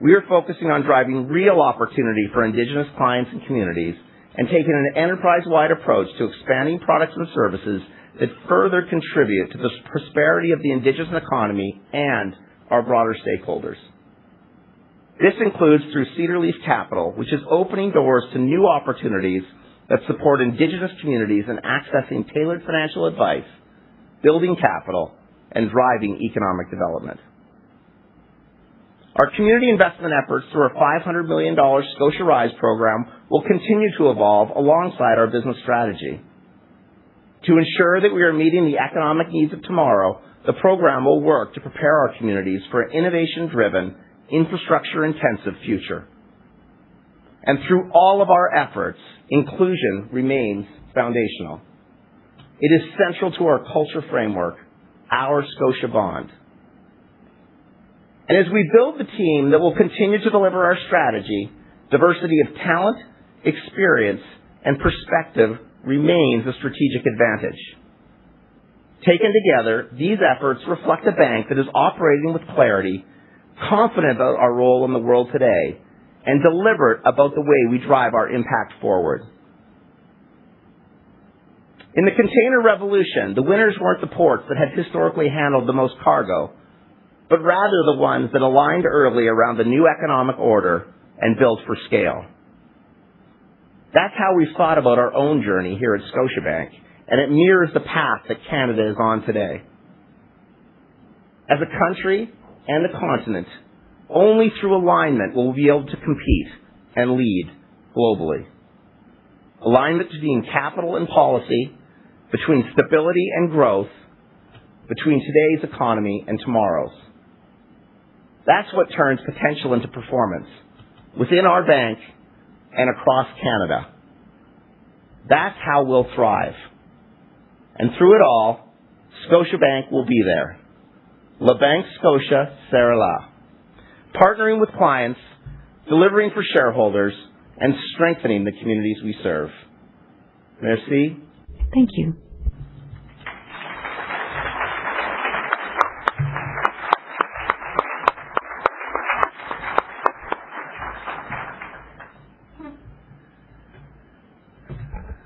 We are focusing on driving real opportunity for Indigenous clients and communities and taking an enterprise-wide approach to expanding products and services that further contribute to the prosperity of the Indigenous economy and our broader stakeholders. This includes through Cedar Leaf Capital, which is opening doors to new opportunities that support Indigenous communities in accessing tailored financial advice, building capital, and driving economic development. Our community investment efforts through our $500 million Scotia Rise program will continue to evolve alongside our business strategy. To ensure that we are meeting the economic needs of tomorrow, the program will work to prepare our communities for an innovation-driven, infrastructure-intensive future. And through all of our efforts, inclusion remains foundational. It is central to our culture framework, our Scotia Bond. And as we build the team that will continue to deliver our strategy, diversity of talent, experience, and perspective remains a strategic advantage. Taken together, these efforts reflect a bank that is operating with clarity, confident about our role in the world today, and deliberate about the way we drive our impact forward. In the container revolution, the winners weren't the ports that had historically handled the most cargo, but rather the ones that aligned early around the new economic order and built for scale. That's how we've thought about our own journey here at Scotiabank, and it mirrors the path that Canada is on today. As a country and a continent, only through alignment will we be able to compete and lead globally. Alignment between capital and policy, between stability and growth, between today's economy and tomorrow's. That's what turns potential into performance within our bank and across Canada. That's how we'll thrive. And through it all, Scotiabank will be there. La Banque Scotia sera là. Partnering with clients, delivering for shareholders, and strengthening the communities we serve. Merci. Thank you.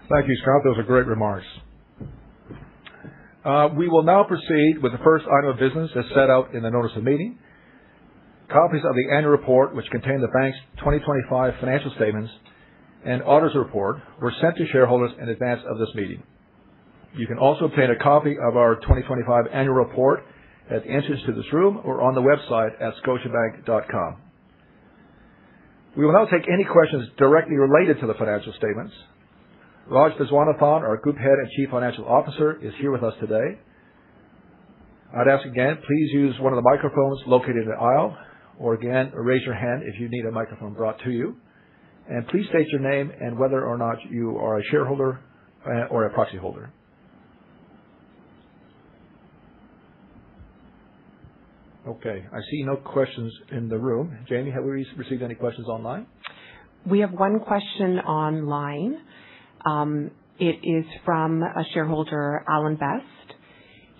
Thank you, Scott. Those are great remarks. We will now proceed with the first item of business as set out in the notice of meeting. Copies of the annual report, which contain the bank's 2025 financial statements and auditor's report, were sent to shareholders in advance of this meeting. You can also obtain a copy of our 2025 annual report at the entrance to this room or on the website at scotiabank.com. We will now take any questions directly related to the financial statements. Raj Viswanathan, our Group Head and Chief Financial Officer, is here with us today. I'd ask again, please use one of the microphones located in the aisle, or again, raise your hand if you need a microphone brought to you. And please state your name and whether or not you are a shareholder or a proxy holder. Okay, I see no questions in the room. Jamie, have we received any questions online? We have one question online. It is from a shareholder, Alan Best.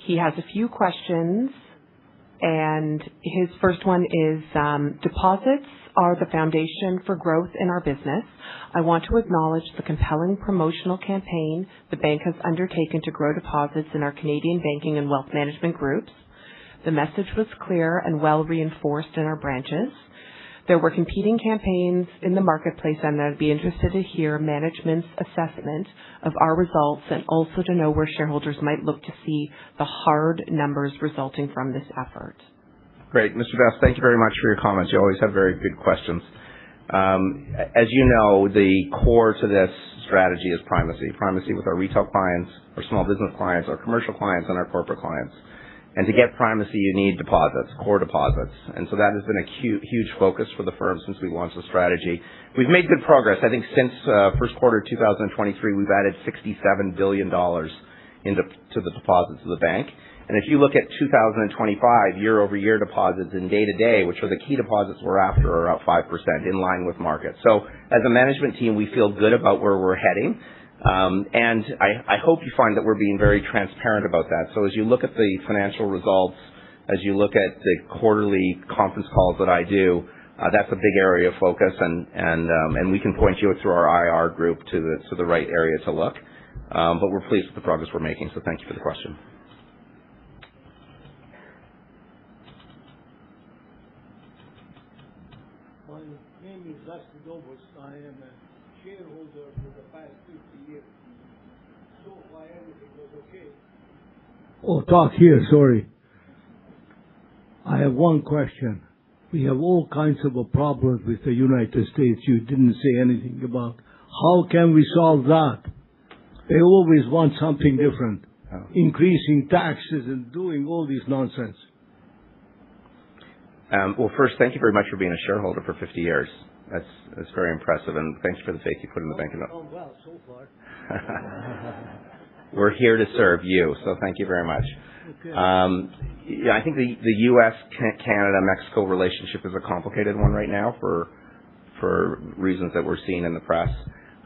He has a few questions, and his first one is, deposits are the foundation for growth in our business. I want to acknowledge the compelling promotional campaign the bank has undertaken to grow deposits in our Canadian banking and wealth management groups. The message was clear and well reinforced in our branches. There were competing campaigns in the marketplace, and I'd be interested to hear management's assessment of our results and also to know where shareholders might look to see the hard numbers resulting from this effort. Great. Mr. Best, thank you very much for your comments. You always have very good questions. As you know, the core to this strategy is primacy. Primacy with our retail clients, our small business clients, our commercial clients, and our corporate clients. And to get primacy, you need deposits, core deposits. And so that has been a huge focus for the firm since we launched the strategy. We've made good progress. I think since first quarter 2023, we've added $67 billion to the deposits of the bank. And if you look at 2025 year-over-year deposits in day-to-day, which are the key deposits we're after, are up 5% in line with market. So as a management team, we feel good about where we're heading. And I hope you find that we're being very transparent about that. So as you look at the financial results, as you look at the quarterly conference calls that I do, that's a big area of focus, and we can point you through our IR group to the right area to look. But we're pleased with the progress we're making, so thank you for the question. My name is Leslie Dobos. I am a shareholder for the past 50 years. So far, everything was okay. Oh, talk here, sorry. I have one question. We have all kinds of problems with the United States you didn't say anything about. How can we solve that? They always want something different. Increasing taxes and doing all this nonsense. Well, first, thank you very much for being a shareholder for 50 years. That's very impressive, and thanks for the faith you put in the bank. Well, so far. We're here to serve you, so thank you very much. Okay. Yeah, I think the U.S., Canada, Mexico relationship is a complicated one right now for reasons that we're seeing in the press.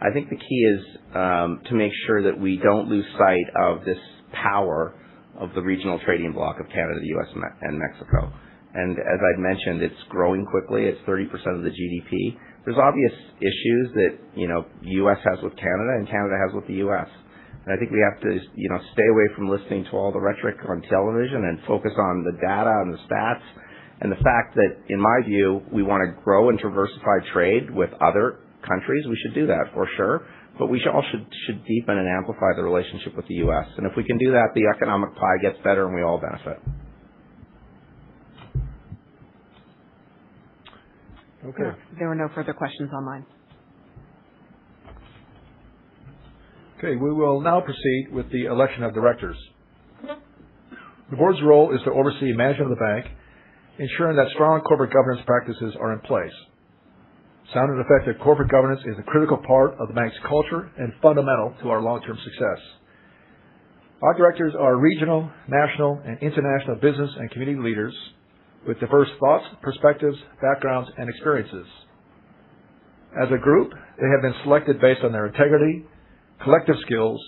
I think the key is to make sure that we don't lose sight of this power of the regional trading bloc of Canada, the U.S., and Mexico. And as I'd mentioned, it's growing quickly. It's 30% of the GDP. There's obvious issues that, U.S. has with Canada and Canada has with the U.S. And I think we have to, stay away from listening to all the rhetoric on television and focus on the data and the stats and the fact that, in my view, we want to grow and diversify trade with other countries. We should do that for sure. But we should deepen and amplify the relationship with the U.S. And if we can do that, the economic pie gets better and we all benefit. Okay. There are no further questions online. Okay, we will now proceed with the election of directors. The board's role is to oversee management of the bank, ensuring that strong corporate governance practices are in place. Sound and effective corporate governance is a critical part of the bank's culture and fundamental to our long-term success. Our directors are regional, national, and international business and community leaders with diverse thoughts, perspectives, backgrounds, and experiences. As a group, they have been selected based on their integrity, collective skills,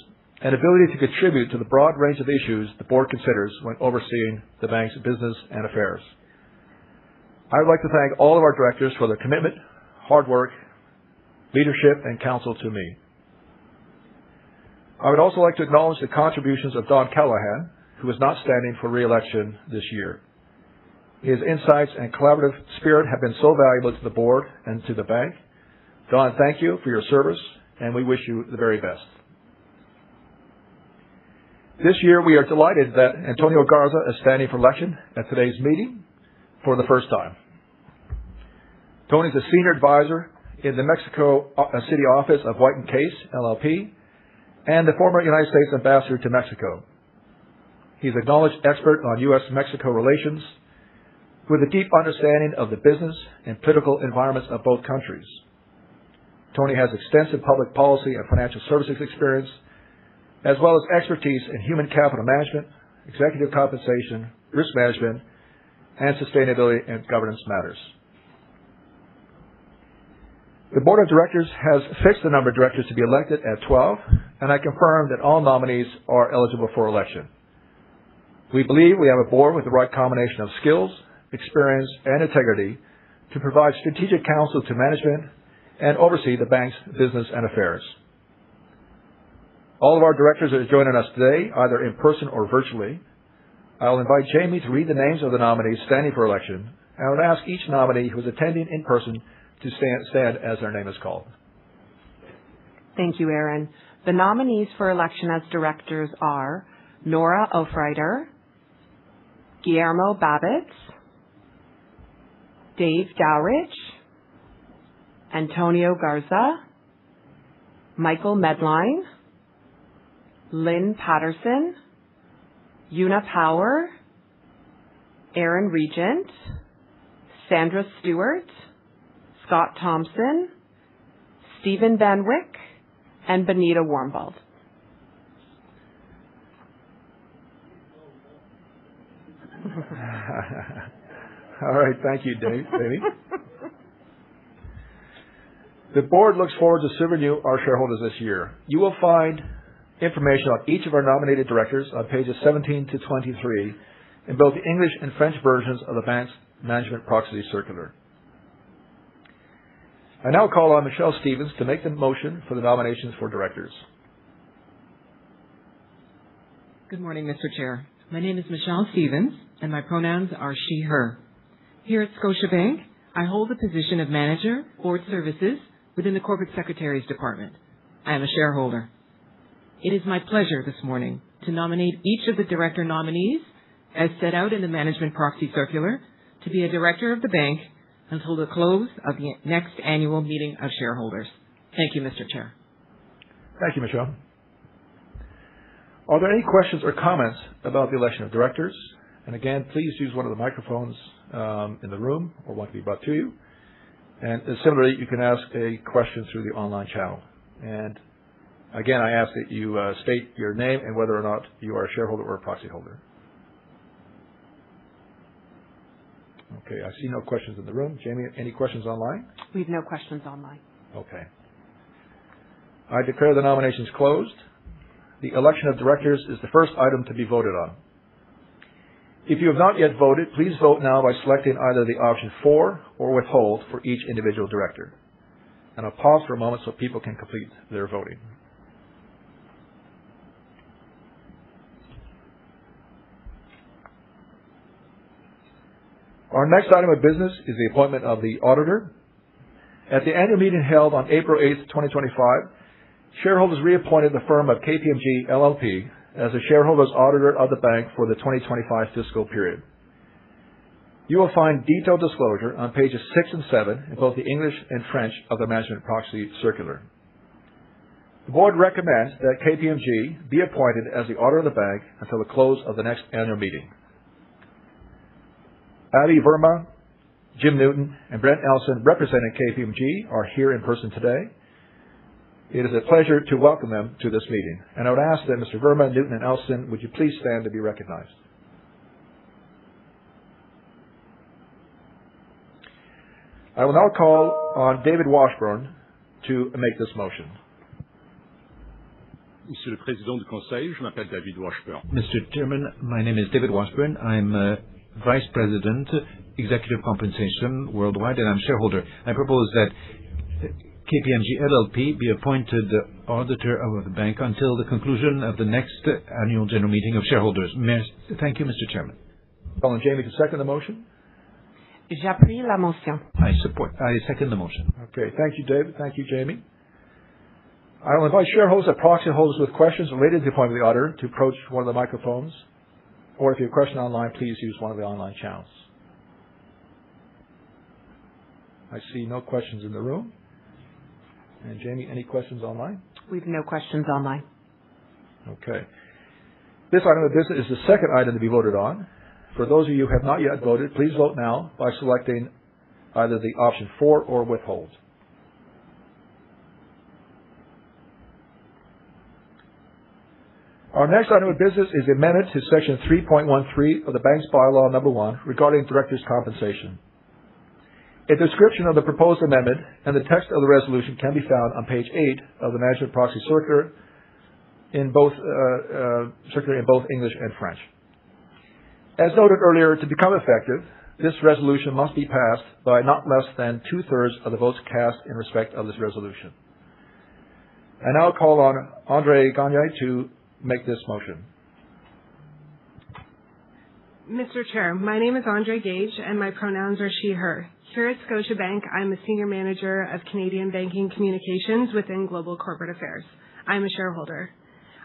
and ability to contribute to the broad range of issues the board considers when overseeing the bank's business and affairs. I would like to thank all of our directors for their commitment, hard work, leadership, and counsel to me. I would also like to acknowledge the contributions of Don Callahan, who is not standing for re-election this year. His insights and collaborative spirit have been so valuable to the board and to the bank. Don, thank you for your service, and we wish you the very best. This year, we are delighted that Antonio Garza is standing for election at today's meeting for the first time. Tony's a senior advisor in the Mexico City office of White & Case, LLP, and the former United States ambassador to Mexico. He's an acknowledged expert on U.S.-Mexico relations with a deep understanding of the business and political environments of both countries. Tony has extensive public policy and financial services experience, as well as expertise in human capital management, executive compensation, risk management, and sustainability and governance matters. The board of directors has fixed the number of directors to be elected at 12, and I confirm that all nominees are eligible for election. We believe we have a board with the right combination of skills, experience, and integrity to provide strategic counsel to management and oversee the bank's business and affairs. All of our directors are joining us today, either in person or virtually. I'll invite Jamie to read the names of the nominees standing for election, and I would ask each nominee who is attending in person to stand as their name is called. Thank you, Aaron. The nominees for election as directors are Nora Ofreiter, Guillermo Babbitts, Dave Dowrich, Antonio Garza, Michael Medline, Lynn Patterson, Una Power, Aaron Regent, Sandra Stewart, Scott Thompson, Stephen Van Wyck, and Benita Warmbald. All right, thank you, Davey. The board looks forward to serving you, our shareholders, this year. You will find information on each of our nominated directors on pages 17 to 23 in both the English and French versions of the bank's management proxy circular. I now call on Michelle Stevens to make the motion for the nominations for directors. Good morning, Mr. Chair. My name is Michelle Stevens, and my pronouns are she, her. Here at Scotiabank, I hold the position of Manager, Board Services, within the Corporate Secretary's Department. I am a shareholder. It is my pleasure this morning to nominate each of the director nominees, as set out in the Management Proxy Circular, to be a director of the bank until the close of the next annual meeting of shareholders. Thank you, Mr. Chair. Thank you, Michelle. Are there any questions or comments about the election of directors? And again, please use one of the microphones in the room or one can be brought to you. And similarly, you can ask a question through the online channel. And again, I ask that you state your name and whether or not you are a shareholder or a proxy holder. Okay, I see no questions in the room. Jamie, any questions online? We have no questions online. Okay. I declare the nominations closed. The election of directors is the first item to be voted on. If you have not yet voted, please vote now by selecting either the option for or withhold for each individual director. And I'll pause for a moment so people can complete their voting. Our next item of business is the appointment of the auditor. At the annual meeting held on April 8th, 2025, shareholders reappointed the firm of KPMG LLP as the shareholders' auditor of the bank for the 2025 fiscal period. You will find detailed disclosure on pages 6 and 7 in both the English and French of the Management Proxy Circular. The board recommends that KPMG be appointed as the auditor of the bank until the close of the next annual meeting. Ali Verma, Jim Newton, and Brent Elson, representing KPMG, are here in person today. It is a pleasure to welcome them to this meeting. And I would ask that Mr. Verma, Newton, and Elston, would you please stand to be recognized? I will now call on David Washburn to make this motion. Monsieur le Président du Conseil, je m'appelle David Washburn. Mr. Chairman, my name is David Washburn. I'm Vice President, Executive Compensation Worldwide, and I'm shareholder. I propose that KPMG LLP be appointed auditor of the bank until the conclusion of the next annual general meeting of shareholders. Thank you, Mr. Chairman. Calling Jamie to second the motion. J'appuie la motion. I second the motion. Okay. Thank you, David. Thank you, Jamie. I will invite shareholders and proxy holders with questions related to the appointment of the auditor to approach one of the microphones. Or if you have a question online, please use one of the online channels. I see no questions in the room. And Jamie, any questions online? We have no questions online. Okay. This item of business is the second item to be voted on. For those of you who have not yet voted, please vote now by selecting either the option for or withhold. Our next item of business is the amendment to Section 3.13 of the Bank's Bylaw Number 1 regarding directors' compensation. A description of the proposed amendment and the text of the resolution can be found on page 8 of the Management Proxy Circular in both English and French. As noted earlier, to become effective, this resolution must be passed by not less than 2/3 of the votes cast in respect of this resolution. I now call on André Gagne to make this motion. Mr. Chair, my name is Andre Gage, and my pronouns are she, her. Here at Scotiabank, I'm a Senior Manager of Canadian Banking Communications within Global Corporate Affairs. I'm a shareholder.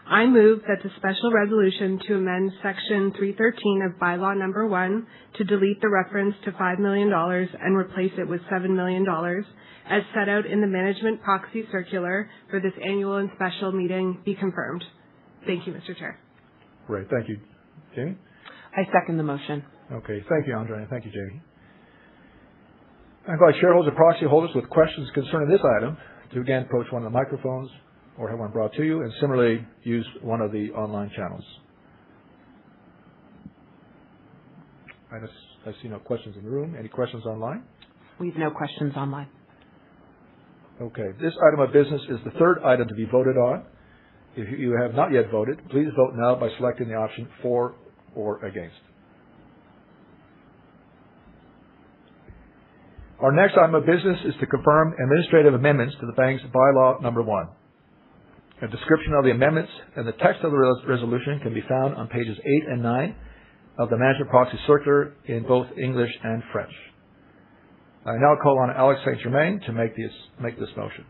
I move that the special resolution to amend Section 313 of Bylaw Number 1 to delete the reference to $5 million and replace it with $7 million as set out in the Management Proxy Circular for this annual and special meeting be confirmed. Thank you, Mr. Chair. Great. Thank you. Jamie? I second the motion. Okay. Thank you, Andre, and thank you, Jamie. I invite shareholders and proxy holders with questions concerning this item to again approach one of the microphones or have one brought to you, and similarly use one of the online channels. I see no questions in the room. Any questions online? We have no questions online. Okay. This item of business is the third item to be voted on. If you have not yet voted, please vote now by selecting the option for or against. Our next item of business is to confirm administrative amendments to the bank's bylaw number 1. A description of the amendments and the text of the resolution can be found on pages 8 and 9 of the Management Proxy Circular in both English and French. I now call on Alex St. Germain to make this motion.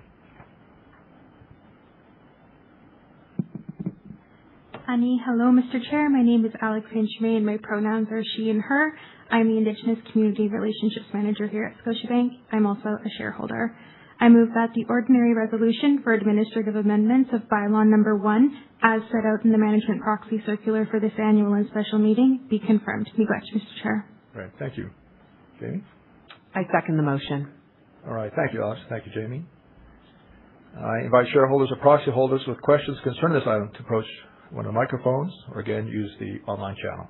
Annie, hello, Mr. Chair. My name is Alex St. Germain. My pronouns are she and her. I'm the Indigenous Community Relationships Manager here at Scotiabank. I'm also a shareholder. I move that the ordinary resolution for administrative amendments of bylaw number 1, as set out in the Management Proxy Circular for this annual and special meeting, be confirmed. Miigwech, Mr. Chair. Right. Thank you. Jamie? I second the motion. All right. Thank you, Alex. Thank you, Jamie. I invite shareholders or proxy holders with questions concerning this item to approach one of the microphones or again use the online channel.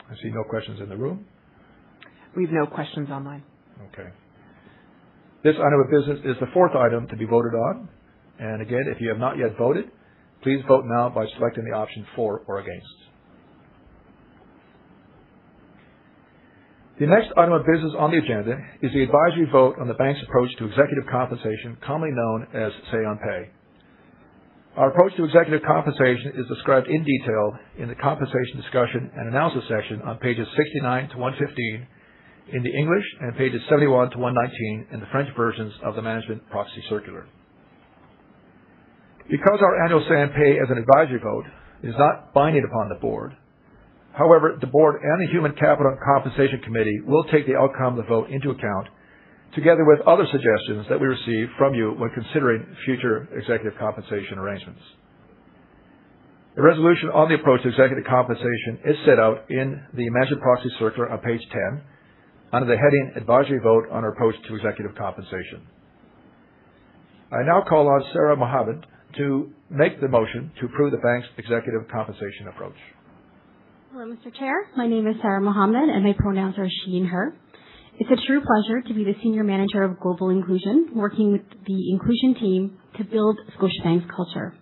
I see no questions in the room. We have no questions online. Okay. This item of business is the fourth item to be voted on. And again, if you have not yet voted, please vote now by selecting the option for or against. The next item of business on the agenda is the advisory vote on the bank's approach to executive compensation, commonly known as Say on Pay. Our approach to executive compensation is described in detail in the compensation discussion and analysis section on pages 69 to 115 in the English and pages 71 to 119 in the French versions of the Management Proxy Circular. Because our annual Say on Pay as an advisory vote is not binding upon the board, however, the board and the Human Capital and Compensation Committee will take the outcome of the vote into account, together with other suggestions that we receive from you when considering future executive compensation arrangements. The resolution on the approach to executive compensation is set out in the Management Proxy Circular on page 10, under the heading Advisory Vote on our approach to executive compensation. I now call on Sarah Mohammed to make the motion to approve the bank's executive compensation approach. Hello, Mr. Chair. My name is Sarah Mohammed, and my pronouns are she and her. It's a true pleasure to be the Senior Manager of Global Inclusion, working with the Inclusion team to build Scotiabank's culture.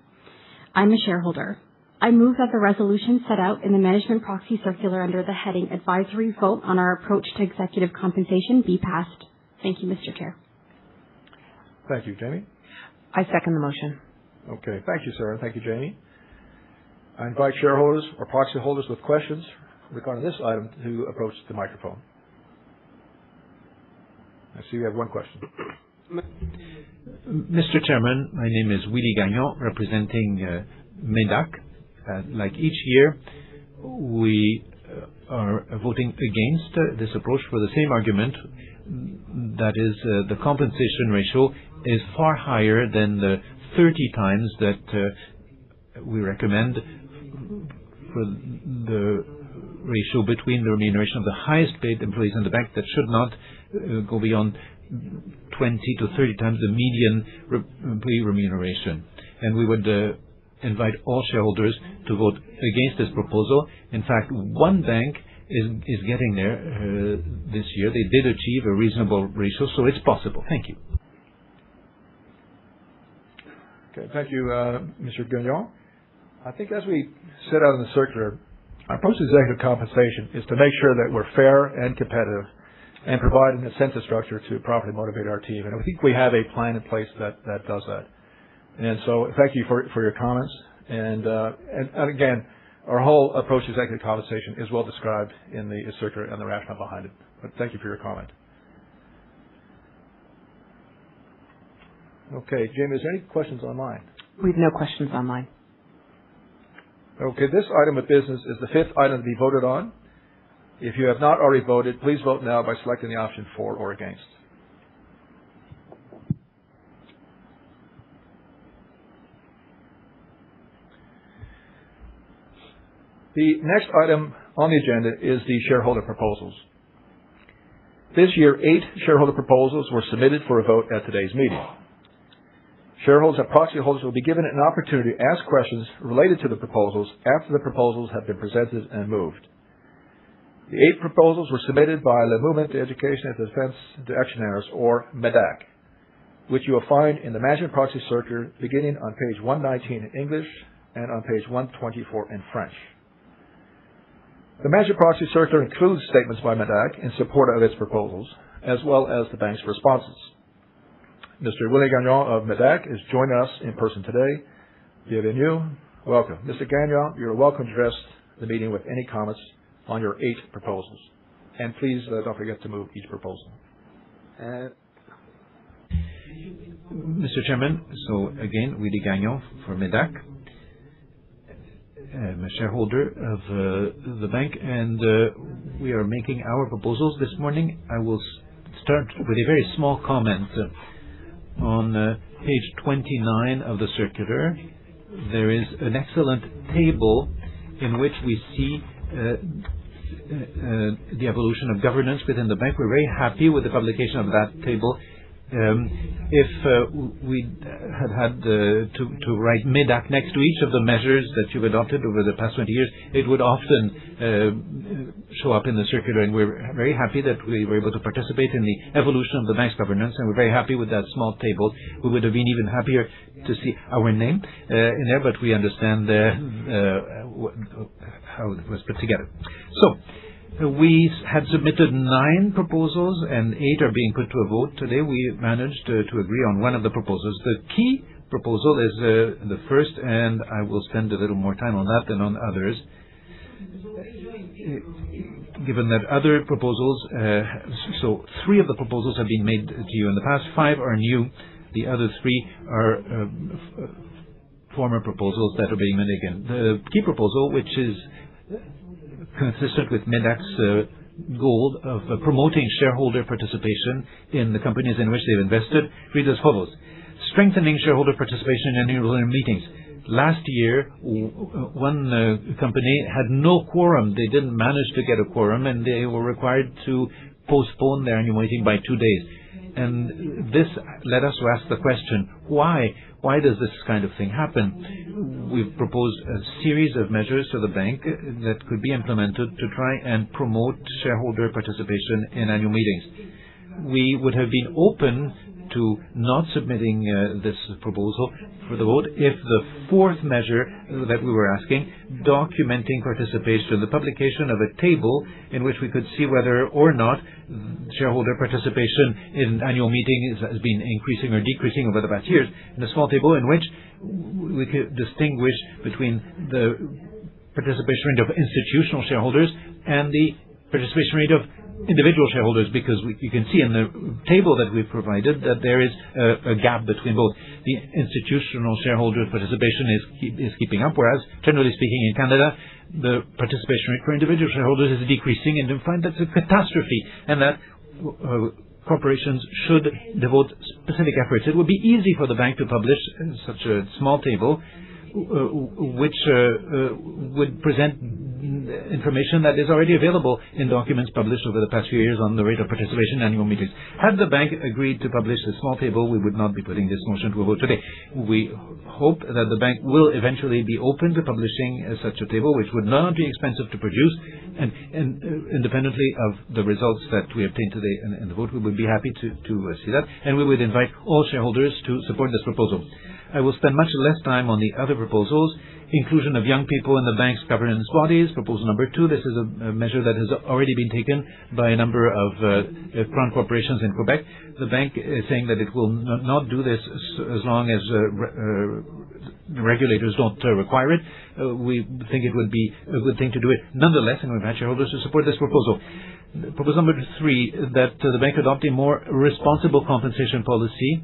I'm a shareholder. I move that the resolution set out in the Management Proxy Circular under the heading Advisory Vote on our approach to executive compensation be passed. Thank you, Mr. Chair. Thank you, Jamie. I second the motion. Okay. Thank you, Sarah. Thank you, Jamie. I invite shareholders or proxy holders with questions regarding this item to approach the microphone. I see we have one question. Mr. Chairman, my name is Willy Gagnon, representing MEDAC. Like each year, we are voting against this approach for the same argument. That is, the compensation ratio is far higher than the 30 times that we recommend for the ratio between the remuneration of the highest paid employees in the bank that should not go beyond 20 to 30 times the median employee remuneration. And we would invite all shareholders to vote against this proposal. In fact, one bank is getting there this year. They did achieve a reasonable ratio, so it's possible. Thank you. Okay, thank you, Mr. Gagnon. I think as we set out in the circular, our approach to executive compensation is to make sure that we're fair and competitive and provide an incentive structure to properly motivate our team. And I think we have a plan in place that does that. And so thank you for your comments. And again, our whole approach to executive compensation is well described in the circular and the rationale behind it. But thank you for your comment. Okay, Jamie, is there any questions online? We have no questions online. Okay, this item of business is the fifth item to be voted on. If you have not already voted, please vote now by selecting the option for or against. The next item on the agenda is the shareholder proposals. This year, 8 shareholder proposals were submitted for a vote at today's meeting. Shareholders and proxy holders will be given an opportunity to ask questions related to the proposals after the proposals have been presented and moved. The 8 proposals were submitted by Le Mouvement d'Education et de Défense des Actionnaires, or MEDAC, which you will find in the Management Proxy Circular beginning on page 119 in English and on page 124 in French. The Management Proxy Circular includes statements by MEDAC in support of its proposals, as well as the bank's responses. Mr. Willy Gagnon of MEDAC is joining us in person today. Bienvenue. Welcome. Mr. Gagnon, you're welcome to address the meeting with any comments on your 8 proposals. And please don't forget to move each proposal. Mr. Chairman, so again, Willy Gagnon for MEDAC. I'm a shareholder of the bank, and we are making our proposals this morning. I will start with a very small comment. On page 29 of the circular, there is an excellent table in which we see the evolution of governance within the bank. We're very happy with the publication of that table. If we had to write MEDAC next to each of the measures that you've adopted over the past 20 years, it would often show up in the circular, and we're very happy that we were able to participate in the evolution of the bank's governance, and we're very happy with that small table. We would have been even happier to see our name in there, but we understand how it was put together. So, we had submitted 9 proposals and 8 are being put to a vote. Today we managed to agree on one of the proposals. The key proposal is the first, and I will spend a little more time on that than on others. Given that other proposals, so 3 of the proposals have been made to you in the past, 5 are new. The other 3 are former proposals that are being made again. The key proposal, which is consistent with MEDAC's goal of promoting shareholder participation in the companies in which they've invested, reads as follows. Strengthening shareholder participation in annual meetings. Last year, one company had no quorum. They didn't manage to get a quorum, and they were required to postpone their annual meeting by 2 days. And this led us to ask the question, why? Why does this kind of thing happen? We've proposed a series of measures to the bank that could be implemented to try and promote shareholder participation in annual meetings. We would have been open to not submitting this proposal for the vote if the fourth measure that we were asking, documenting participation, the publication of a table in which we could see whether or not shareholder participation in annual meetings has been increasing or decreasing over the past years, in a small table in which we could distinguish between the participation rate of institutional shareholders and the participation rate of individual shareholders, because you can see in the table that we've provided that there is a gap between both. The institutional shareholder participation is keeping up, whereas, generally speaking, in Canada, the participation rate for individual shareholders is decreasing, and we find that's a catastrophe, and that corporations should devote specific efforts. It would be easy for the bank to publish such a small table which would present information that is already available in documents published over the past few years on the rate of participation in annual meetings. Had the bank agreed to publish a small table, we would not be putting this motion to a vote today. We hope that the bank will eventually be open to publishing such a table, which would not be expensive to produce, and independently of the results that we obtain today in the vote, we would be happy to see that, and we would invite all shareholders to support this proposal. I will spend much less time on the other proposals. Inclusion of young people in the bank's governance bodies, proposal number 2. This is a measure that has already been taken by a number of crown corporations in Quebec. The bank is saying that it will not do this as long as regulators don't require it. We think it would be a good thing to do it nonetheless, and we've had shareholders to support this proposal. Proposal number 3, that the bank adopt a more responsible compensation policy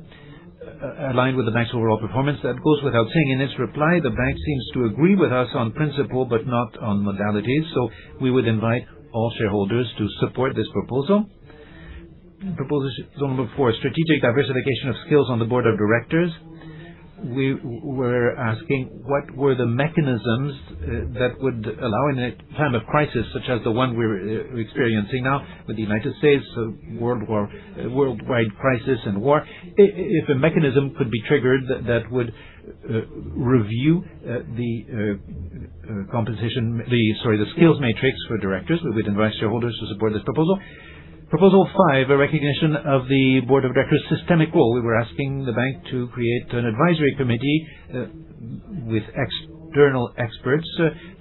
aligned with the bank's overall performance. That goes without saying. In its reply, the bank seems to agree with us on principle but not on modalities, so we would invite all shareholders to support this proposal. Proposal number 4, strategic diversification of skills on the board of directors. We were asking what were the mechanisms that would allow, in a time of crisis such as the one we're experiencing now with the United States, worldwide crisis and war, if a mechanism could be triggered that would review the skills matrix for directors. We would invite shareholders to support this proposal. Proposal 5, a recognition of the Board of Directors' systemic role. We were asking the bank to create an advisory committee with external experts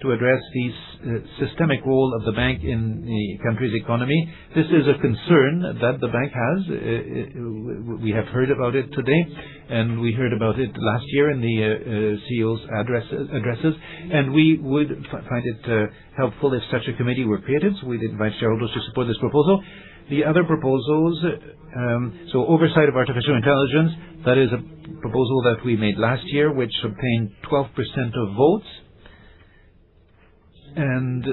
to address the systemic role of the bank in the country's economy. This is a concern that the bank has. We have heard about it today, and we heard about it last year in the CEO's addresses, and we would find it helpful if such a committee were created, so we'd invite shareholders to support this proposal. The other proposals, oversight of artificial intelligence, that is a proposal that we made last year, which obtained 12% of votes. And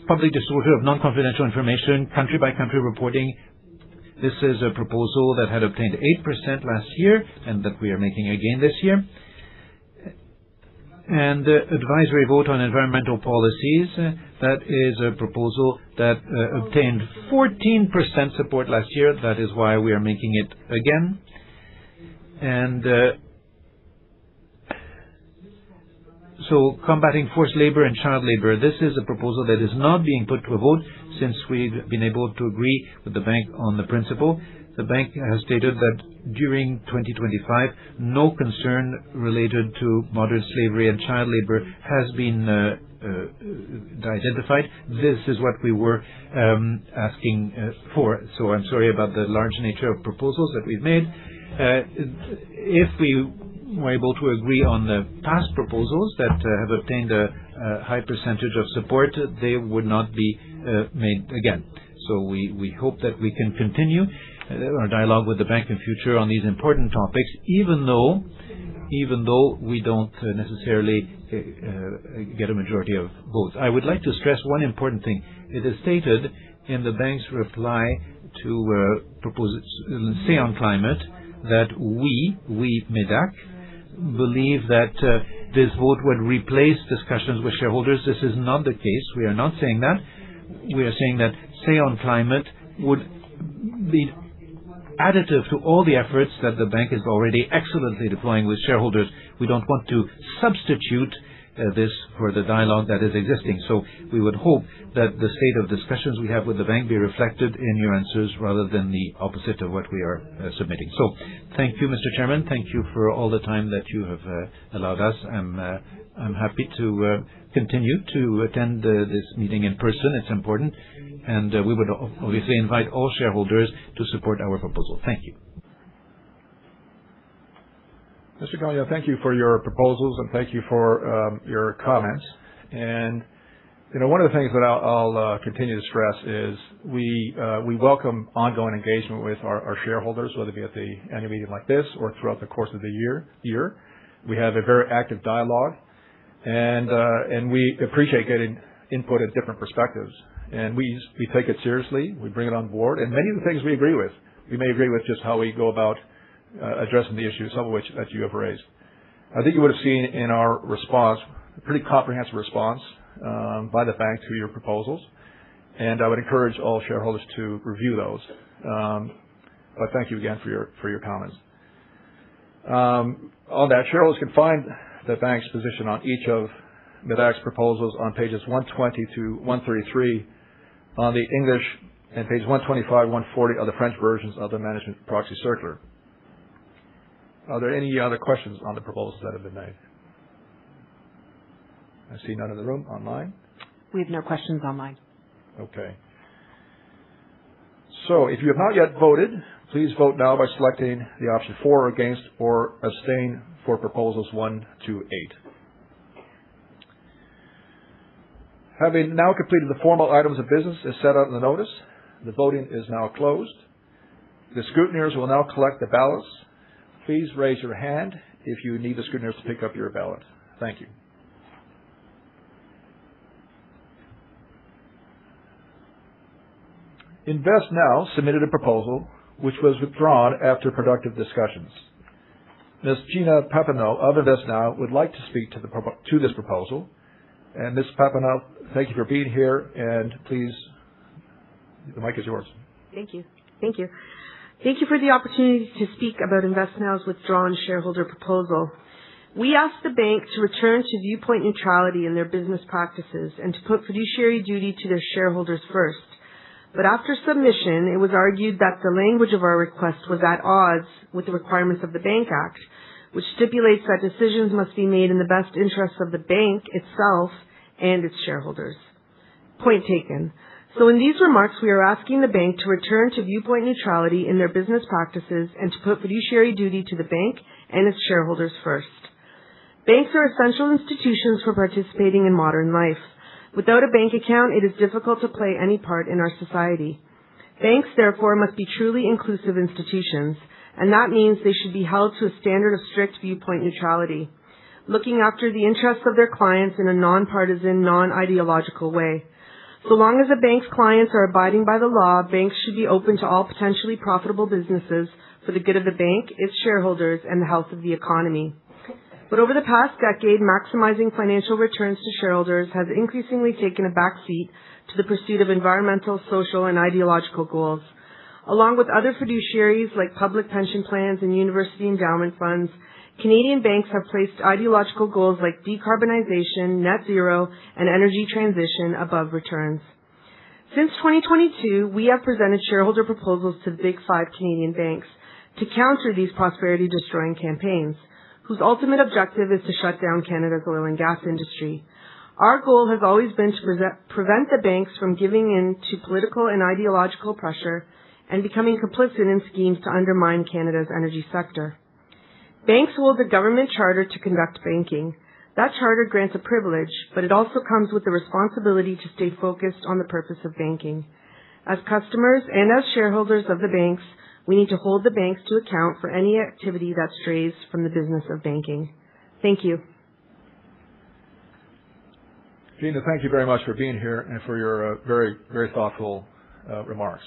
public disclosure of non-confidential information, country-by-country reporting. This is a proposal that had obtained 8% last year, and that we are making again this year. And advisory vote on environmental policies, that is a proposal that obtained 14% support last year. That is why we are making it again. And combating forced labor and child labor, this is a proposal that is not being put to a vote since we've been able to agree with the bank on the principle. The bank has stated that during 2025, no concern related to modern slavery and child labor has been identified. This is what we were asking for. So I'm sorry about the large nature of proposals that we've made. If we were able to agree on the past proposals that have obtained a high percentage of support, they would not be made again. So we hope that we can continue our dialogue with the bank in future on these important topics, even though we don't necessarily get a majority of votes. I would like to stress one important thing. It is stated in the bank's reply to proposal Say on Climate that we MEDAC, believe that this vote would replace discussions with shareholders. This is not the case. We are not saying that. We are saying that Say on Climate would be additive to all the efforts that the bank is already excellently deploying with shareholders. We don't want to substitute this for the dialogue that is existing. So we would hope that the state of discussions we have with the bank be reflected in your answers rather than the opposite of what we are submitting. So thank you, Mr. Chairman. Thank you for all the time that you have allowed us. I'm happy to continue to attend this meeting in person. It's important. And we would obviously invite all shareholders to support our proposal. Thank you. Mr. Gagnon, thank you for your proposals and thank you for your comments. And one of the things that I'll continue to stress is we welcome ongoing engagement with our shareholders, whether it be at the annual meeting like this or throughout the course of the year. We have a very active dialogue, and we appreciate getting input at different perspectives. And we take it seriously. We bring it on board, and many of the things we agree with. We may agree with just how we go about addressing the issues, some of which that you have raised. I think you would have seen in our response a pretty comprehensive response by the bank to your proposals, and I would encourage all shareholders to review those. But thank you again for your comments. On that, shareholders can find the bank's position on each of MÉDAC's proposals on pages 120 to 133 on the English and page 125, 140 of the French versions of the Management Proxy Circular. Are there any other questions on the proposals that have been made? I see none in the room. Online? We have no questions online. Okay. So if you have not yet voted, please vote now by selecting the option for, against, or abstain for proposals 1 to 8. Having now completed the formal items of business as set out in the notice, the voting is now closed. The scrutineers will now collect the ballots. Please raise your hand if you need the scrutineers to pick up your ballot. Thank you. Invest Now submitted a proposal which was withdrawn after productive discussions. Ms. Gina Papineau of Invest Now would like to speak to this proposal. And Ms. Papineau, thank you for being here, and please, the mic is yours. Thank you. Thank you. Thank you for the opportunity to speak about InvestNow's withdrawn shareholder proposal. We asked the bank to return to viewpoint neutrality in their business practices and to put fiduciary duty to their shareholders first. But after submission, it was argued that the language of our request was at odds with the requirements of the Bank Act, which stipulates that decisions must be made in the best interests of the bank itself and its shareholders. Point taken. So in these remarks, we are asking the bank to return to viewpoint neutrality in their business practices and to put fiduciary duty to the bank and its shareholders first. Banks are essential institutions for participating in modern life. Without a bank account, it is difficult to play any part in our society. Banks, therefore, must be truly inclusive institutions, and that means they should be held to a standard of strict viewpoint neutrality, looking after the interests of their clients in a non-partisan, non-ideological way. So long as a bank's clients are abiding by the law, banks should be open to all potentially profitable businesses for the good of the bank, its shareholders, and the health of the economy. But over the past decade, maximizing financial returns to shareholders has increasingly taken a backseat to the pursuit of environmental, social, and ideological goals. Along with other fiduciaries like public pension plans and university endowment funds, Canadian banks have placed ideological goals like decarbonization, net zero, and energy transition above returns. Since 2022, we have presented shareholder proposals to the Big Five Canadian banks to counter these prosperity-destroying campaigns, whose ultimate objective is to shut down Canada's oil and gas industry. Our goal has always been to prevent the banks from giving in to political and ideological pressure and becoming complicit in schemes to undermine Canada's energy sector. Banks hold a government charter to conduct banking. That charter grants a privilege, but it also comes with the responsibility to stay focused on the purpose of banking. As customers and as shareholders of the banks, we need to hold the banks to account for any activity that strays from the business of banking. Thank you. Gina, thank you very much for being here and for your very, very thoughtful remarks.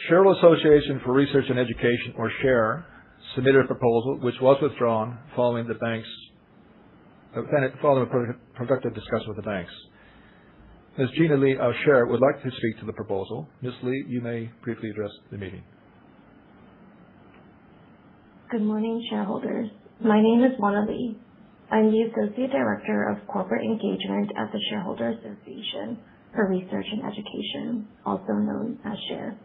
Shareholder Association for Research and Education, or SHARE, submitted a proposal which was withdrawn following a productive discussion with the banks. Ms. Gina Lee, our chair, would like to speak to the proposal. Ms. Lee, you may briefly address the meeting. Good morning, shareholders. My name is Mona Lee. I'm the Associate Director of Corporate Engagement at the Shareholder Association for Research and Education, also known as SHARE.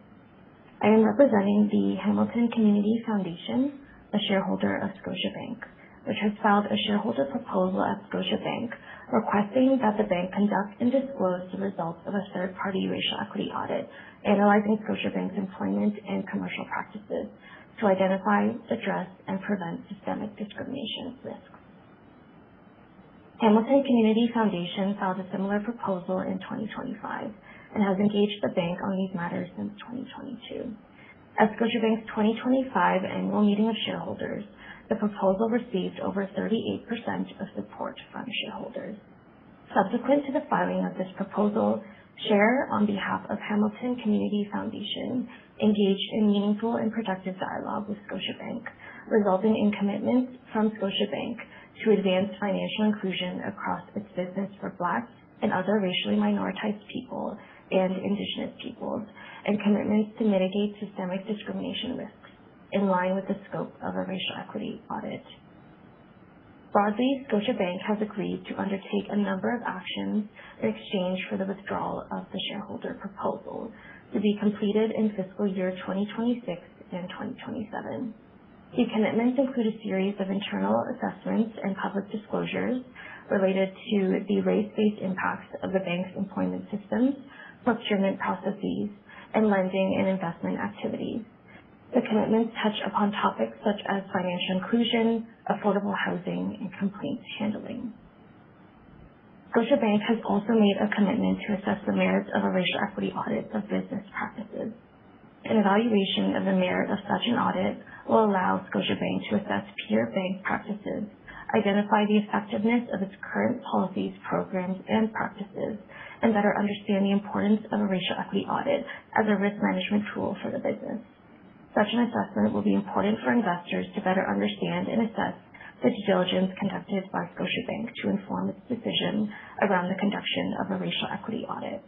I am representing the Hamilton Community Foundation, a shareholder of Scotiabank, which has filed a shareholder proposal at Scotiabank requesting that the bank conduct and disclose the results of a third-party racial equity audit analyzing Scotiabank's employment and commercial practices to identify, address, and prevent systemic discrimination risks. Hamilton Community Foundation filed a similar proposal in 2025 and has engaged the bank on these matters since 2022. At Scotiabank's 2025 annual meeting of shareholders, the proposal received over 38% of support from shareholders. Subsequent to the filing of this proposal, SHARE, on behalf of Hamilton Community Foundation, engaged in meaningful and productive dialogue with Scotiabank, resulting in commitments from Scotiabank to advance financial inclusion across its business for Black and other racially minoritized people and Indigenous peoples, and commitments to mitigate systemic discrimination risks in line with the scope of a racial equity audit. Broadly, Scotiabank has agreed to undertake a number of actions in exchange for the withdrawal of the shareholder proposal to be completed in fiscal year 2026 and 2027. The commitments include a series of internal assessments and public disclosures related to the race-based impacts of the bank's employment systems, procurement processes, and lending and investment activities. The commitments touch upon topics such as financial inclusion, affordable housing, and complaints handling. Scotiabank has also made a commitment to assess the merits of a racial equity audit of business practices. An evaluation of the merit of such an audit will allow Scotiabank to assess peer bank practices, identify the effectiveness of its current policies, programs, and practices, and better understand the importance of a racial equity audit as a risk management tool for the business. Such an assessment will be important for investors to better understand and assess the due diligence conducted by Scotiabank to inform its decision around the conduction of a racial equity audit.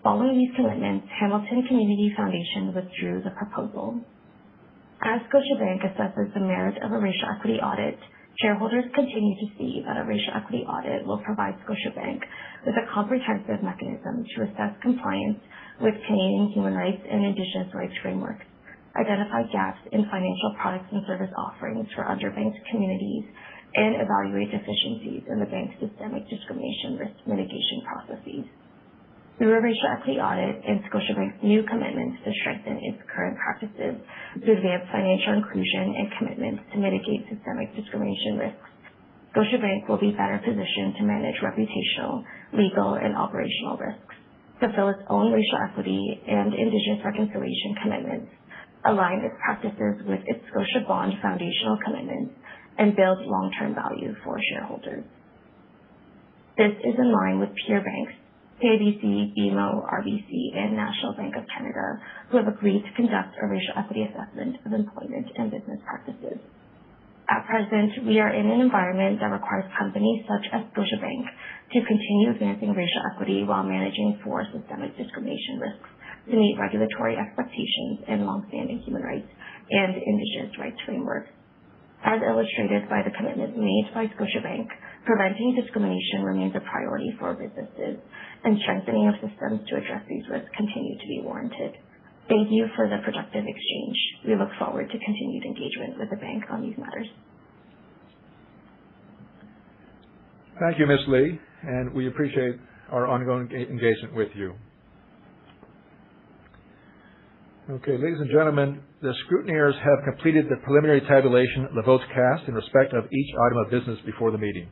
Following these commitments, Hamilton Community Foundation withdrew the proposal. As Scotiabank assesses the merit of a racial equity audit, shareholders continue to see that a racial equity audit will provide Scotiabank with a comprehensive mechanism to assess compliance with Canadian human rights and Indigenous rights frameworks, identify gaps in financial products and service offerings for underbanked communities, and evaluate deficiencies in the bank's systemic discrimination risk mitigation processes. Through a racial equity audit and Scotiabank's new commitments to strengthen its current practices to advance financial inclusion and commitments to mitigate systemic discrimination risks, Scotiabank will be better positioned to manage reputational, legal, and operational risks, fulfill its own racial equity and Indigenous reconciliation commitments, align its practices with its Scotia Bond foundational commitments, and build long-term value for shareholders. This is in line with peer banks, CIBC, BMO, RBC, and National Bank of Canada, who have agreed to conduct a racial equity assessment of employment and business practices. At present, we are in an environment that requires companies such as Scotiabank to continue advancing racial equity while managing for systemic discrimination risks to meet regulatory expectations and longstanding human rights and Indigenous rights frameworks. As illustrated by the commitment made by Scotiabank, preventing discrimination remains a priority for businesses, and strengthening of systems to address these risks continue to be warranted. Thank you for the productive exchange. We look forward to continued engagement with the bank on these matters. Thank you, Ms. Lee, and we appreciate our ongoing engagement with you. Okay, ladies and gentlemen, the scrutineers have completed the preliminary tabulation of the votes cast in respect of each item of business before the meeting.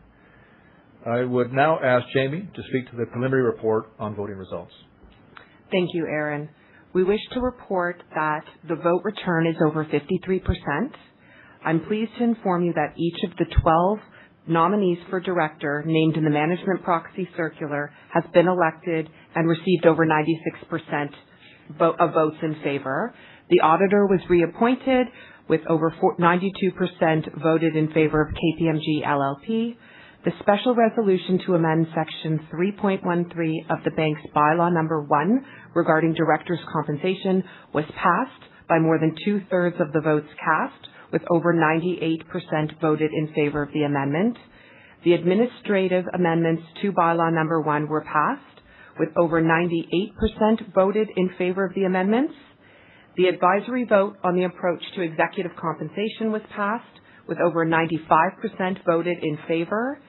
I would now ask Jamie to speak to the preliminary report on voting results. Thank you, Aaron. We wish to report that the vote return is over 53%. I'm pleased to inform you that each of the 12 nominees for director named in the management proxy circular has been elected and received over 96% of votes in favor. The auditor was reappointed with over 92% voted in favor of KPMG LLP. The special resolution to amend Section 3.13 of the bank's bylaw number 1 regarding directors' compensation was passed by more than 2/3 of the votes cast, with over 98% voted in favor of the amendment. The administrative amendments to bylaw number 1 were passed, with over 98% voted in favor of the amendments. The advisory vote on the approach to executive compensation was passed, with over 95% voted in favor,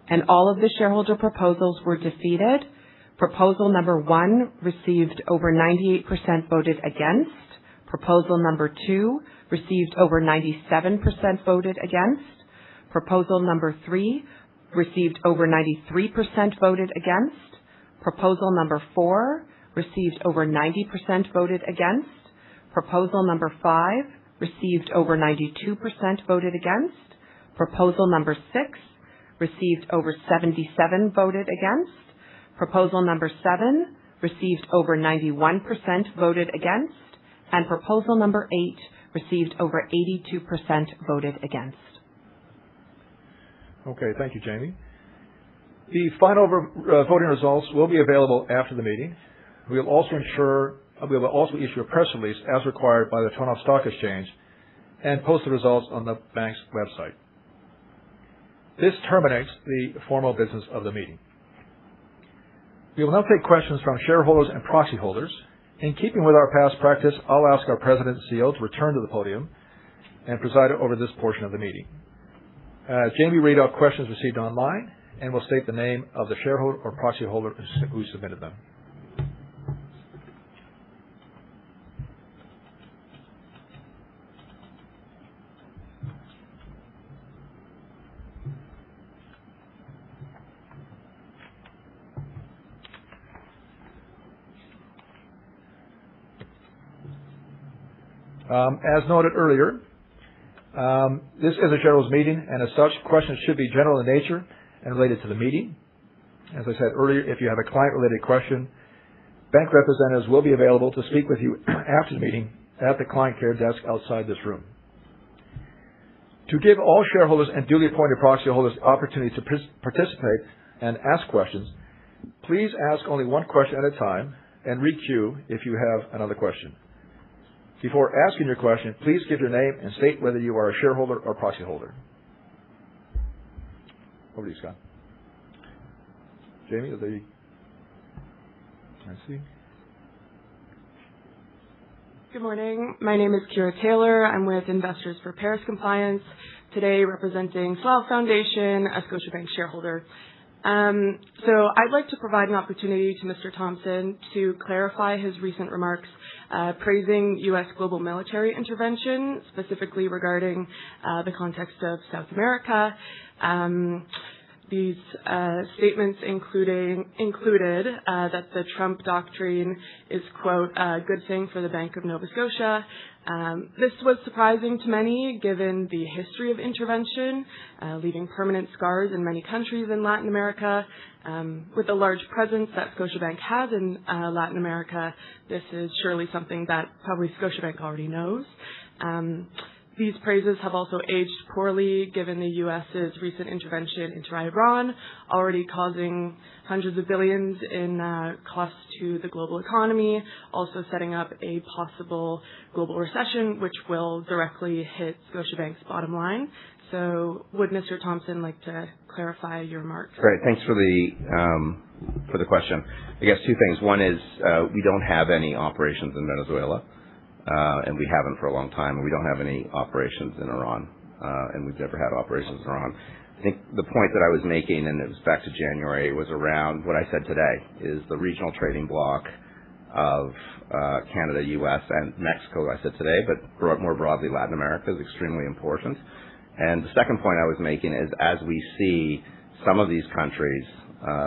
and all of the shareholder proposals were defeated. Proposal number 1 received over 98% voted against. Proposal number 2 received over 97% voted against. Proposal number 3 received over 93% voted against. Proposal number 4 received over 90% voted against. Proposal number 5 received over 92% voted against. Proposal number 6 received over 77 voted against. Proposal number 7 received over 91% voted against. And proposal number 8 received over 82% voted against. Okay, thank you, Jamie. The final voting results will be available after the meeting. We will also issue a press release as required by the Toronto Stock Exchange and post the results on the bank's website. This terminates the formal business of the meeting. We will now take questions from shareholders and proxy holders. In keeping with our past practice, I'll ask our President and CEO to return to the podium and preside over this portion of the meeting. Jamie read out questions received online and will state the name of the shareholder or proxy holder who submitted them. As noted earlier, this is a shareholders meeting, and as such, questions should be general in nature and related to the meeting. As I said earlier, if you have a client-related question, bank representatives will be available to speak with you after the meeting at the client care desk outside this room. To give all shareholders and duly appointed proxy holders the opportunity to participate and ask questions, please ask only one question at a time and re-queue if you have another question. Before asking your question, please give your name and state whether you are a shareholder or proxy holder. Over to you, Scott. Jamie, I see. Good morning. My name is Kira Taylor. I'm with Investors for Paris Compliance, today representing Slough Foundation, a Scotiabank shareholder. So I'd like to provide an opportunity to Mr. Thompson to clarify his recent remarks praising U.S. global military intervention, specifically regarding the context of South America. These statements included that the Trump doctrine is, quote, a good thing for the Bank of Nova Scotia. This was surprising to many, given the history of intervention, leaving permanent scars in many countries in Latin America. With the large presence that Scotiabank has in Latin America, this is surely something that probably Scotiabank already knows. These praises have also aged poorly, given the U.S.'s recent intervention into Iran, already causing hundreds of billions in costs to the global economy, also setting up a possible global recession, which will directly hit Scotiabank's bottom line. So would Mr. Thompson like to clarify your remarks? Great. Thanks for the question. I guess two things. One is we don't have any operations in Venezuela. And we haven't for a long time. And we don't have any operations in Iran, and we've never had operations in Iran. I think the point that I was making, and it was back to January, was around what I said today, is the regional trading bloc of Canada, U.S., and Mexico, I said today, but more broadly Latin America is extremely important. And the second point I was making is as we see some of these countries,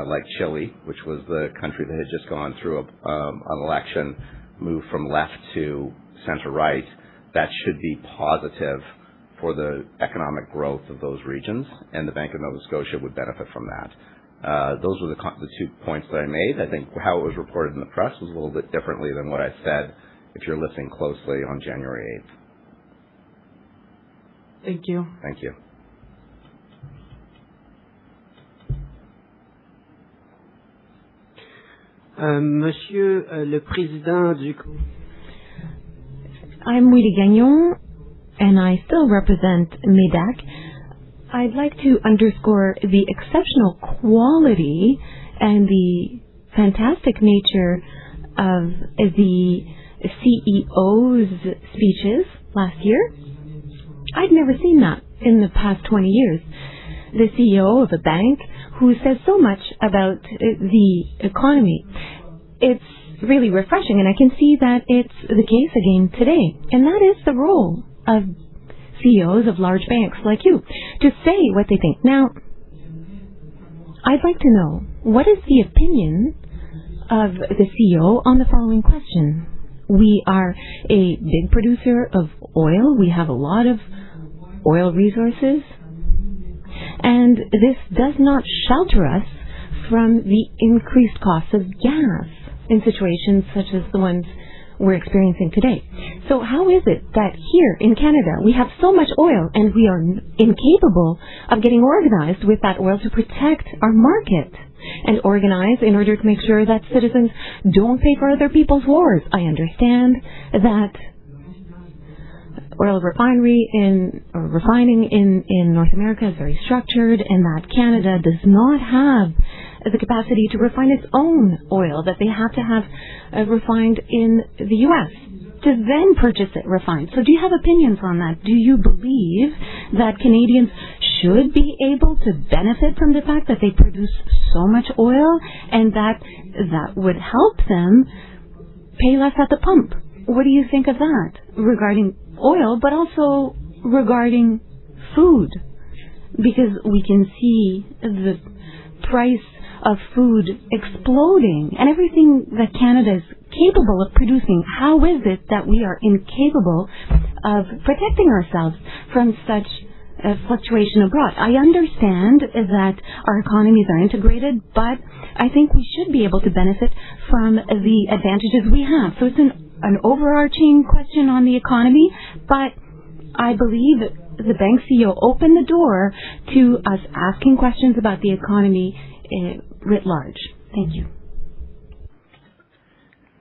like Chile, which was the country that had just gone through an election, move from left to center-right, that should be positive for the economic growth of those regions, and the Bank of Nova Scotia would benefit from that. Those were the 2 points that I made. I think how it was reported in the press was a little bit differently than what I said, if you're listening closely, on January 8th. Thank you. Thank you. Monsieur le Président du... I'm Willie Gagnon, and I still represent MEDAC. I'd like to underscore the exceptional quality and the fantastic nature of the CEO's speeches last year. I'd never seen that in the past 20 years. The CEO of a bank who says so much about the economy. It's really refreshing, and I can see that it's the case again today. And that is the role of CEOs of large banks like you, to say what they think. Now, I'd like to know, what is the opinion of the CEO on the following question? We are a big producer of oil. We have a lot of oil resources. And this does not shelter us from the increased costs of gas in situations such as the ones we're experiencing today. So how is it that here in Canada we have so much oil and we are incapable of getting organized with that oil to protect our market and organize in order to make sure that citizens don't pay for other people's wars? I understand that oil refining in North America is very structured, and that Canada does not have the capacity to refine its own oil, that they have to have refined in the U.S. to then purchase it refined. So do you have opinions on that? Do you believe that Canadians should be able to benefit from the fact that they produce so much oil and that would help them pay less at the pump? What do you think of that regarding oil, but also regarding food? Because we can see the price of food exploding and everything that Canada is capable of producing. How is it that we are incapable of protecting ourselves from such a fluctuation abroad? I understand that our economies are integrated, but I think we should be able to benefit from the advantages we have. So it's an overarching question on the economy, but I believe the bank CEO opened the door to us asking questions about the economy writ large. Thank you.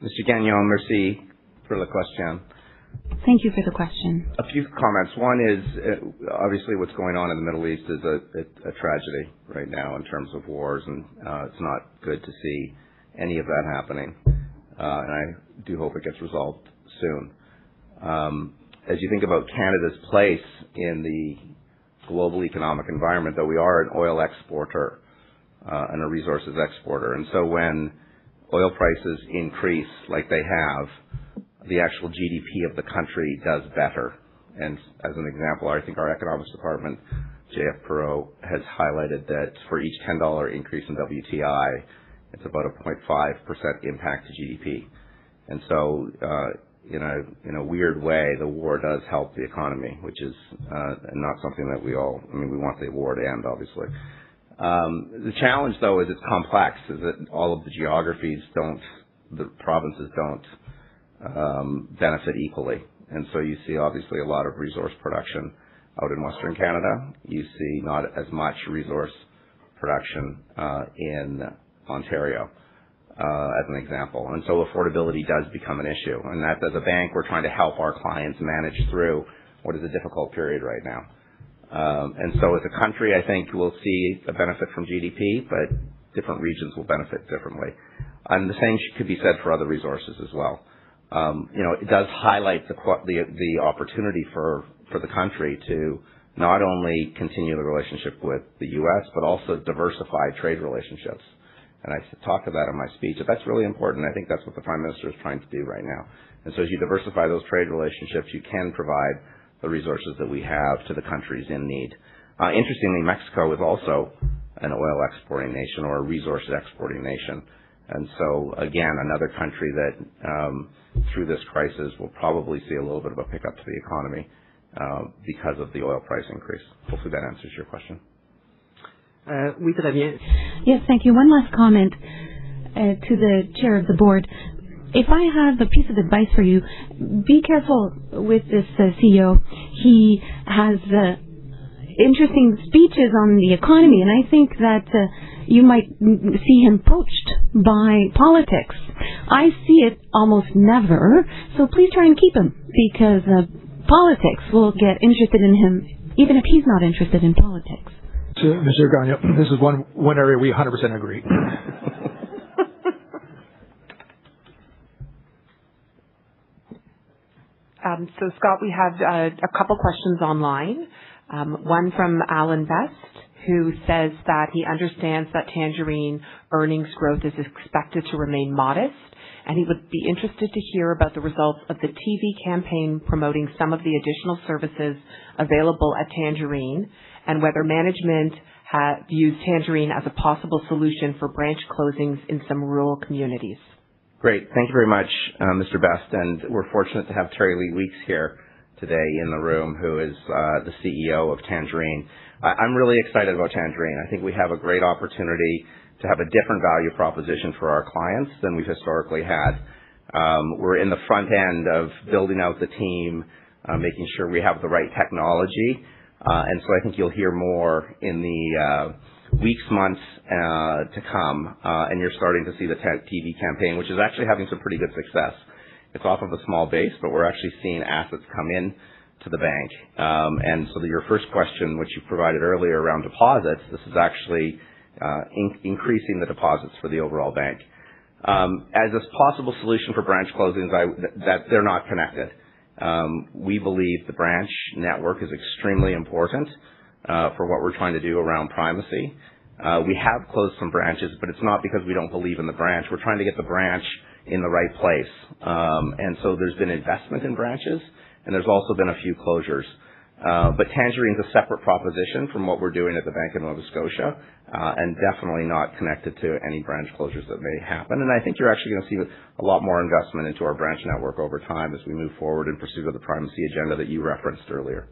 Mr. Gagnon, merci for the question. Thank you for the question. A few comments. One is, obviously what's going on in the Middle East is a tragedy right now in terms of wars, and it's not good to see any of that happening. And I do hope it gets resolved soon. As you think about Canada's place in the global economic environment, though we are an oil exporter and a resources exporter, and so when oil prices increase like they have, the actual GDP of the country does better. And as an example, I think our economics department, J.F. Perot, has highlighted that for each $10 increase in WTI, it's about a 0.5% impact to GDP. And so, in a weird way, the war does help the economy, which is not something that we want the war to end, obviously. The challenge, though, is it's complex, is that all of the geographies the provinces don't benefit equally. And so you see, obviously, a lot of resource production out in Western Canada. You see not as much resource production in Ontario, as an example. And so affordability does become an issue. And that, as a bank, we're trying to help our clients manage through what is a difficult period right now. And so as a country, I think we'll see a benefit from GDP, but different regions will benefit differently. And the same could be said for other resources as well. It does highlight the opportunity for the country to not only continue the relationship with the U.S., but also diversify trade relationships. And I talked about that in my speech. That's really important. I think that's what the Prime Minister is trying to do right now. And so as you diversify those trade relationships, you can provide the resources that we have to the countries in need. Interestingly, Mexico is also an oil exporting nation or a resource exporting nation. And so, again, another country that through this crisis will probably see a little bit of a pickup to the economy because of the oil price increase. Hopefully that answers your question. Oui, très bien. Yes, thank you. One last comment to the chair of the board. If I have a piece of advice for you, be careful with this CEO. He has interesting speeches on the economy, and I think that you might see him poached by politics. I see it almost never, so please try and keep him, because politics will get interested in him even if he's not interested in politics. So, Mr. Gagnon, this is one area we 100% agree. So, Scott, we have a couple questions online. One from Alan Best, who says that he understands that Tangerine earnings growth is expected to remain modest, and he would be interested to hear about the results of the TV campaign promoting some of the additional services available at Tangerine, and whether management views Tangerine as a possible solution for branch closings in some rural communities. Great. Thank you very much, Mr. Best. And we're fortunate to have Terry Lee Weeks here today in the room, who is the CEO of Tangerine. I'm really excited about Tangerine. I think we have a great opportunity to have a different value proposition for our clients than we've historically had. We're in the front end of building out the team, making sure we have the right technology. And so I think you'll hear more in the weeks, months to come, and you're starting to see the TV campaign, which is actually having some pretty good success. It's off of a small base, but we're actually seeing assets come in to the bank. And so your first question, which you provided earlier around deposits, this is actually increasing the deposits for the overall bank. As a possible solution for branch closings, that they're not connected. We believe the branch network is extremely important for what we're trying to do around primacy. We have closed some branches, but it's not because we don't believe in the branch. We're trying to get the branch in the right place. And so there's been investment in branches, and there's also been a few closures. But Tangerine's a separate proposition from what we're doing at the Bank of Nova Scotia, and definitely not connected to any branch closures that may happen. And I think you're actually going to see a lot more investment into our branch network over time as we move forward in pursuit of the primacy agenda that you referenced earlier.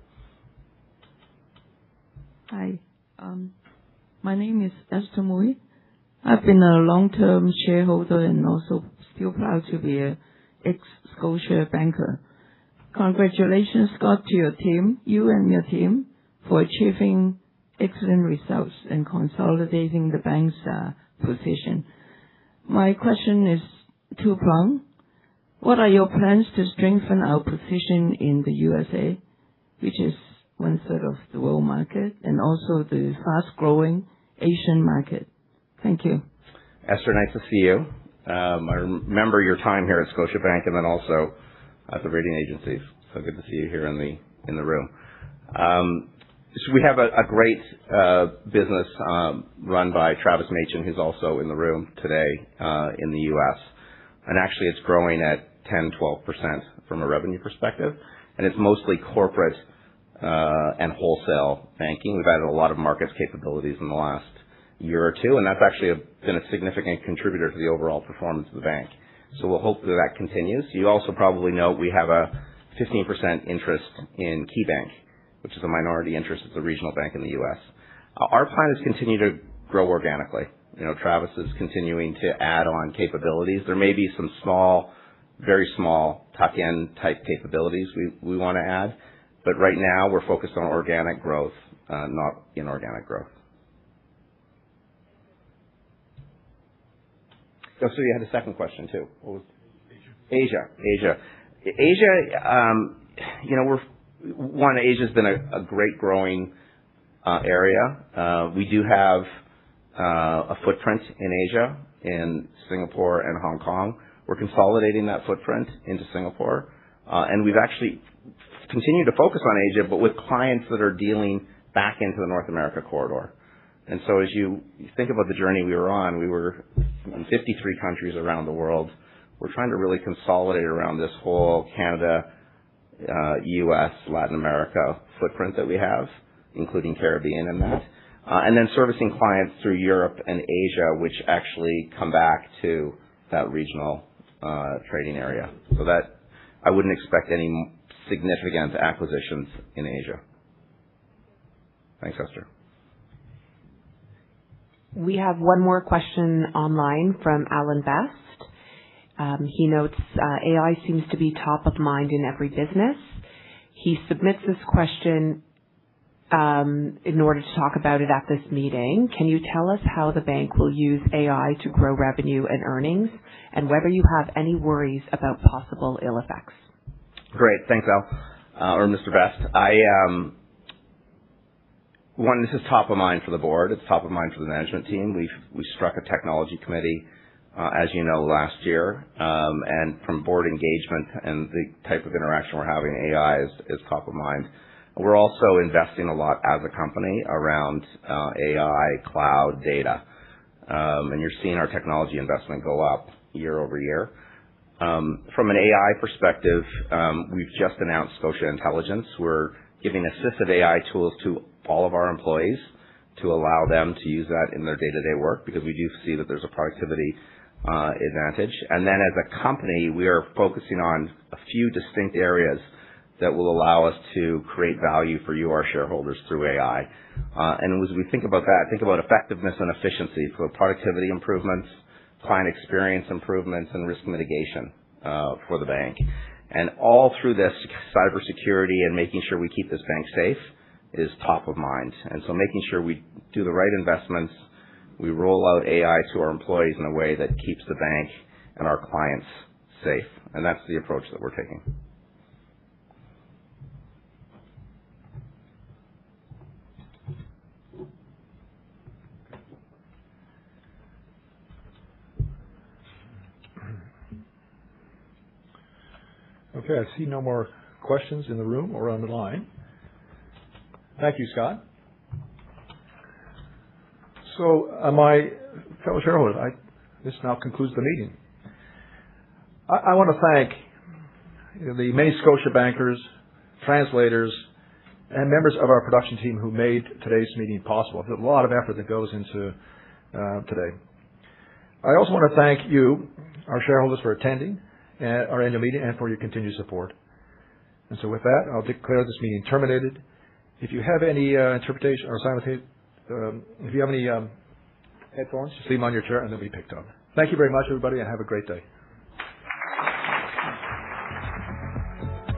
Hi. My name is Esther Mui. I've been a long-term shareholder and also still proud to be an ex-Scotia banker. Congratulations, Scott, to your team, you and your team, for achieving excellent results and consolidating the bank's position. My question is two-pronged. What are your plans to strengthen our position in the USA, which is 1/3 of the world market, and also the fast-growing Asian market? Thank you. Esther, nice to see you. I remember your time here at Scotiabank and then also at the rating agencies. So good to see you here in the room. So we have a great business run by Travis Machen, who's also in the room today in the U.S. And actually it's growing at 10-12% from a revenue perspective. And it's mostly corporate and wholesale banking. We've added a lot of markets capabilities in the last year or two, and that's actually been a significant contributor to the overall performance of the bank. So we'll hope that continues. You also probably know we have a 15% interest in KeyBank, which is a minority interest as a regional bank in the U.S. Our plan is continue to grow organically. Travis is continuing to add on capabilities. There may be some small, very small tuck-in type capabilities we want to add, but right now we're focused on organic growth, not inorganic growth. Oh, so you had a second question too. What was Asia. Asia's been a great growing area. We do have a footprint in Asia, in Singapore and Hong Kong. We're consolidating that footprint into Singapore, and we've actually continued to focus on Asia, but with clients that are dealing back into the North America corridor. And so as you think about the journey we were on, we were in 53 countries around the world. We're trying to really consolidate around this whole Canada, U.S., Latin America footprint that we have, including Caribbean and that. And then servicing clients through Europe and Asia, which actually come back to that regional trading area. So that I wouldn't expect any significant acquisitions in Asia. Thanks, Esther. We have one more question online from Alan Best. He notes AI seems to be top of mind in every business. He submits this question in order to talk about it at this meeting. Can you tell us how the bank will use AI to grow revenue and earnings, and whether you have any worries about possible ill effects? Great. Thanks, Al, or Mr. Best. This is top of mind for the board. It's top of mind for the management team. We struck a technology committee, as you know, last year, and from board engagement and the type of interaction we're having, AI is top of mind. We're also investing a lot as a company around AI, cloud, data, and you're seeing our technology investment go up year over year. From an AI perspective, we've just announced Scotia Intelligence. We're giving assistive AI tools to all of our employees to allow them to use that in their day-to-day work, because we do see that there's a productivity advantage. And then as a company, we are focusing on a few distinct areas that will allow us to create value for you, our shareholders, through AI. And as we think about that, think about effectiveness and efficiency for productivity improvements, client experience improvements, and risk mitigation for the bank. And all through this, cybersecurity and making sure we keep this bank safe is top of mind. And so making sure we do the right investments, we roll out AI to our employees in a way that keeps the bank and our clients safe. And that's the approach that we're taking. Okay, I see no more questions in the room or on the line. Thank you, Scott. So, my fellow shareholders, this now concludes the meeting. I want to thank the many Scotiabankers, translators, and members of our production team who made today's meeting possible. There's a lot of effort that goes into today. I also want to thank you, our shareholders, for attending our annual meeting and for your continued support. And so with that, I'll declare this meeting terminated. If you have any interpretation or simultaneous, if you have any headphones, just leave them on your chair and they'll be picked up. Thank you very much, everybody, and have a great day.